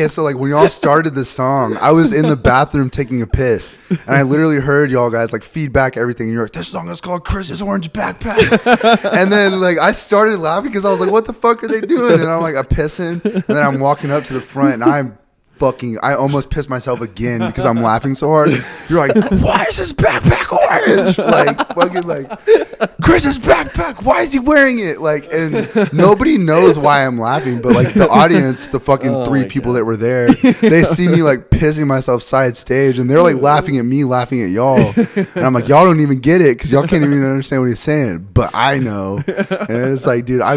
Speaker 2: so like when y'all started this song, I was in the bathroom taking a piss, and I literally heard y'all guys like feedback everything, and you're like, this song is called Chris's Orange Backpack. And then like I started laughing because I was like, what the fuck are they doing? And I'm like, I'm pissing, and then I'm walking up to the front, and I almost pissed myself again because I'm laughing so hard. You're like, why is his backpack orange? Like, fucking like, Chris's backpack, why is he wearing it? Like, and nobody knows why I'm laughing, but like the audience, the fucking 3 people that were there, they see me like pissing myself side stage, and they're like laughing at me, laughing at y'all. And I'm like, y'all don't even get it because y'all can't even understand what he's saying, but I know. And it's like, dude, I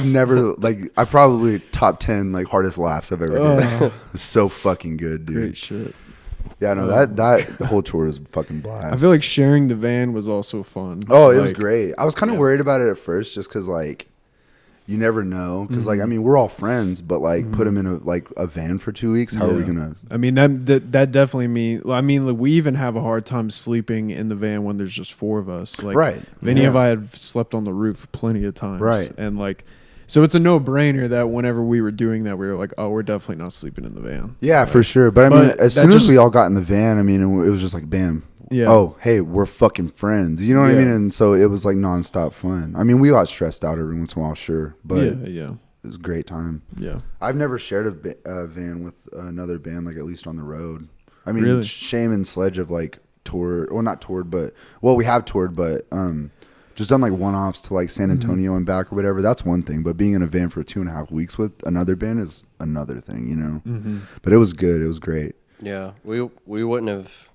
Speaker 2: probably top 10 like hardest laughs I've ever done. It's so fucking good, dude.
Speaker 1: Great shit.
Speaker 2: Yeah, no, that the whole tour was fucking blast.
Speaker 1: I feel like sharing the van was also fun.
Speaker 2: Oh, it was great. I was kind of worried about it at first just because, like, you never know. Because, like, I mean, we're all friends, but, like, put them in a van for 2 weeks. How are we going to?
Speaker 1: I mean, that definitely means, I mean, like, we even have a hard time sleeping in the van when there's just 4 of us. Like,
Speaker 2: right.
Speaker 1: Vinny and I have slept on the roof plenty of times.
Speaker 2: Right.
Speaker 1: And, like, so it's a no-brainer that whenever we were doing that, we were like, oh, we're definitely not sleeping in the van.
Speaker 2: Yeah, for sure. But, I mean, as soon as we all got in the van, I mean, it was just like, bam. Yeah. Oh, hey, we're fucking friends. You know what I mean? And so it was like nonstop fun. I mean, we got stressed out every once in a while, sure. But it was a great time. Yeah. I've never shared a van with another band, like at least on the road. I mean, really? Shame and Sledge have like toured, well, not toured, but, well, we have toured, but just done like one-offs to like San Antonio and back or whatever. That's one thing. But being in a van for 2.5 weeks with another band is another thing, you know? But it was good. It was great.
Speaker 3: Yeah. We wouldn't have,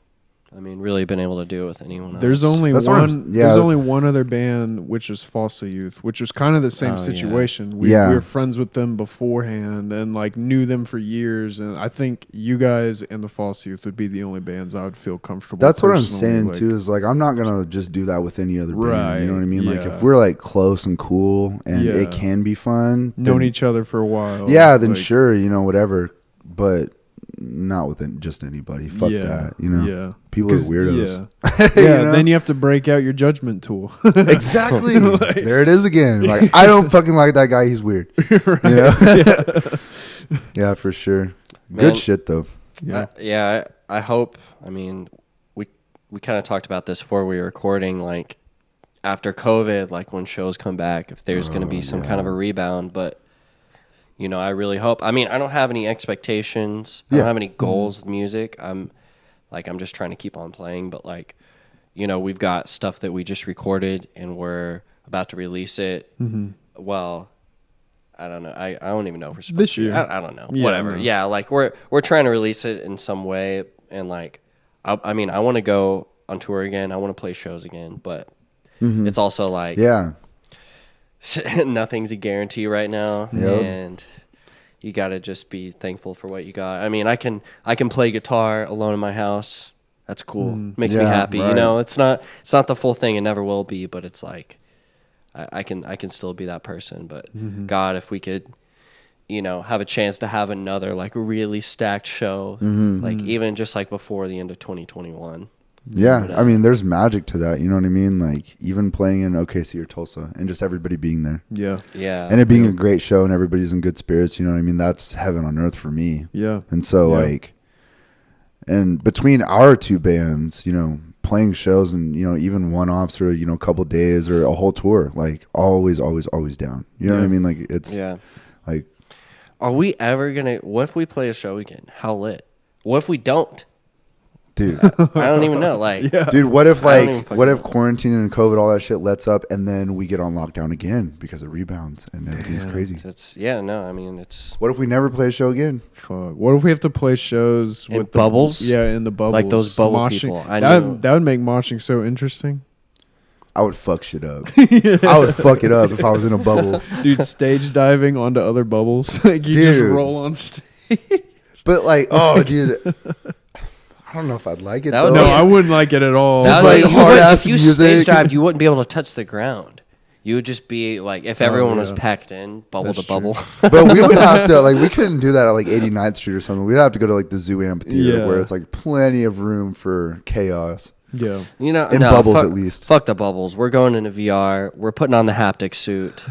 Speaker 3: I mean, really been able to do it with anyone else.
Speaker 1: There's only one other band, which is Falsa Youth, which was kind of the same situation.
Speaker 2: Yeah.
Speaker 1: We were friends with them beforehand and like knew them for years. And I think you guys and the Falsa Youth would be the only bands I would feel comfortable.
Speaker 2: That's what I'm saying too. Is like I'm not gonna just do that with any other band. You know what I mean? Yeah. Like if we're like close and cool and it can be fun,
Speaker 1: known each other for a while.
Speaker 2: Yeah, then sure, you know, whatever. But not with just anybody. Fuck that. You know. Yeah. People are weirdos.
Speaker 1: Yeah, you know? Then you have to break out your judgment tool.
Speaker 2: Exactly. Like, there it is again. Like I don't fucking like that guy. He's weird. Right. You know? Yeah, for sure. Man, good shit though.
Speaker 3: Yeah. I hope. I mean, we kind of talked about this before we were recording. Like after COVID, like when shows come back, if there's going to be some kind of a rebound, but. You know, I really hope. I mean, I don't have any expectations. I don't have any goals with music. I'm just trying to keep on playing. But, like, you know, we've got stuff that we just recorded and we're about to release it. Well, I don't know. I don't even know if we're supposed
Speaker 1: this year.
Speaker 3: I don't know. Whatever. No. Yeah, like, we're trying to release it in some way. And, like, I mean, I want to go on tour again. I want to play shows again. But it's also, like...
Speaker 2: Yeah.
Speaker 3: Nothing's a guarantee right now, and you got to just be thankful for what you got. I mean, I can play guitar alone in my house. That's cool. Makes me happy. Right. You know, it's not the full thing. It never will be, but it's like I can still be that person. But God, if we could, you know, have a chance to have another like really stacked show, like even just like before the end of 2021.
Speaker 2: Yeah, I mean, there's magic to that. You know what I mean? Like even playing in OKC or Tulsa, and just everybody being there.
Speaker 1: Yeah,
Speaker 2: and it being a great show, and everybody's in good spirits. You know what I mean? That's heaven on earth for me.
Speaker 1: Yeah,
Speaker 2: and so like, and between our two bands, you know, playing shows and you know even one-offs or you know a couple days or a whole tour, like always down. You know what I mean? Like it's like,
Speaker 3: are we ever gonna? What if we play a show again? How lit? What if we don't?
Speaker 2: Dude,
Speaker 3: I don't even know. Like,
Speaker 2: dude, what if quarantine and COVID, all that shit lets up, and then we get on lockdown again because it rebounds and everything's crazy?
Speaker 3: I mean, it's.
Speaker 2: What if we never play a show again?
Speaker 1: Fuck. What if we have to play shows
Speaker 3: with bubbles?
Speaker 1: In the bubbles,
Speaker 3: like those bubble moshing people.
Speaker 1: That would make moshing so interesting.
Speaker 2: I would fuck shit up. I would fuck it up if I was in a bubble,
Speaker 1: dude. Stage diving onto other bubbles, like you just roll on stage.
Speaker 2: But like, oh, dude. I don't know if I'd like it though.
Speaker 1: No, I wouldn't like it at all.
Speaker 2: It's like hard ass music.
Speaker 3: If you stage dived, you wouldn't be able to touch the ground. You would just be like, if everyone was packed in, bubble to bubble.
Speaker 2: But we would have to, like, we couldn't do that at like 89th Street or something. We'd have to go to like the Zoo Amphitheater where it's like plenty of room for chaos.
Speaker 1: Yeah,
Speaker 3: you know,
Speaker 2: bubbles at least.
Speaker 3: Fuck the bubbles. We're going into VR. We're putting on the haptic suit.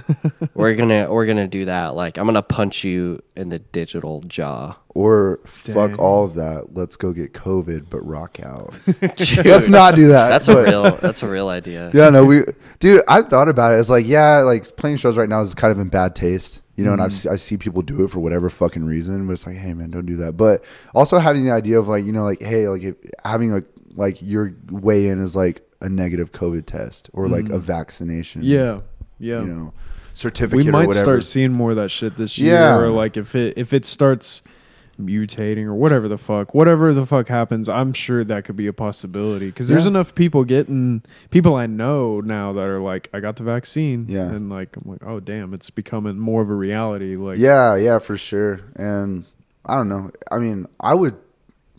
Speaker 3: we're gonna do that. Like I'm gonna punch you in the digital jaw.
Speaker 2: Or fuck all of that. Let's go get COVID, but rock out. Dude, let's not do that.
Speaker 3: That's a real idea.
Speaker 2: Yeah, no, dude. I thought about it. It's like, yeah, like playing shows right now is kind of in bad taste. You know, and I see people do it for whatever fucking reason, but it's like, hey man, don't do that. But also having the idea of like, you know, like, hey, like having like your way in is like a negative COVID test or like a vaccination.
Speaker 1: Yeah.
Speaker 2: You know, certificate.
Speaker 1: We might
Speaker 2: or whatever.
Speaker 1: Start seeing more of that shit this year. Or like if it starts mutating or whatever the fuck happens, I'm sure that could be a possibility because there's enough people I know now that are like, I got the vaccine. Yeah. And like, I'm like, oh damn, it's becoming more of a reality. Like,
Speaker 2: yeah, for sure. And I don't know. I mean, I would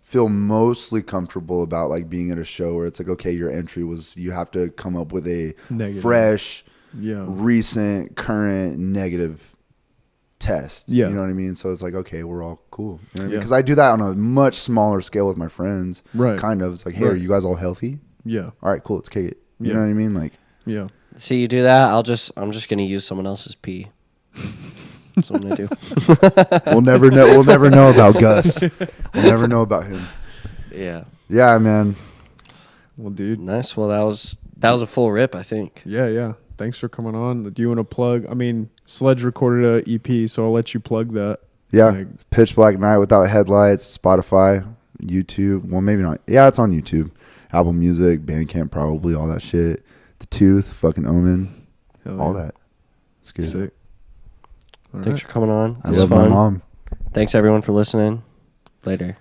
Speaker 2: feel mostly comfortable about like being at a show where it's like, okay, your entry was, you have to come up with a fresh recent, current, negative test.
Speaker 1: Yeah.
Speaker 2: You know what I mean? So it's like, okay, we're all cool. You know what I mean? Because I do that on a much smaller scale with my friends.
Speaker 1: Right.
Speaker 2: Kind of. It's like, hey, are you guys all healthy?
Speaker 1: Yeah.
Speaker 2: All right, cool. Let's kick it. You know what I mean? Like,
Speaker 1: yeah.
Speaker 3: See, you do that, I'm just gonna use someone else's pee. That's what I'm gonna do.
Speaker 2: We'll never know. We'll never know about Gus. We'll never know about him.
Speaker 3: Yeah.
Speaker 2: Yeah, man.
Speaker 1: Well, dude.
Speaker 3: Nice. Well, that was a full rip, I think.
Speaker 1: Yeah. Thanks for coming on. Do you want to plug? I mean, Sledge recorded a EP, so I'll let you plug that.
Speaker 2: Yeah.
Speaker 1: Like,
Speaker 2: Pitch Black Night Without Headlights, Spotify, YouTube. Well, maybe not. Yeah, it's on YouTube. Apple Music, Bandcamp, probably all that shit. The Tooth, fucking Omen, all that. It's good.
Speaker 1: Sick.
Speaker 3: Thanks for coming on.
Speaker 2: I love my mom.
Speaker 3: Thanks everyone for listening. Later.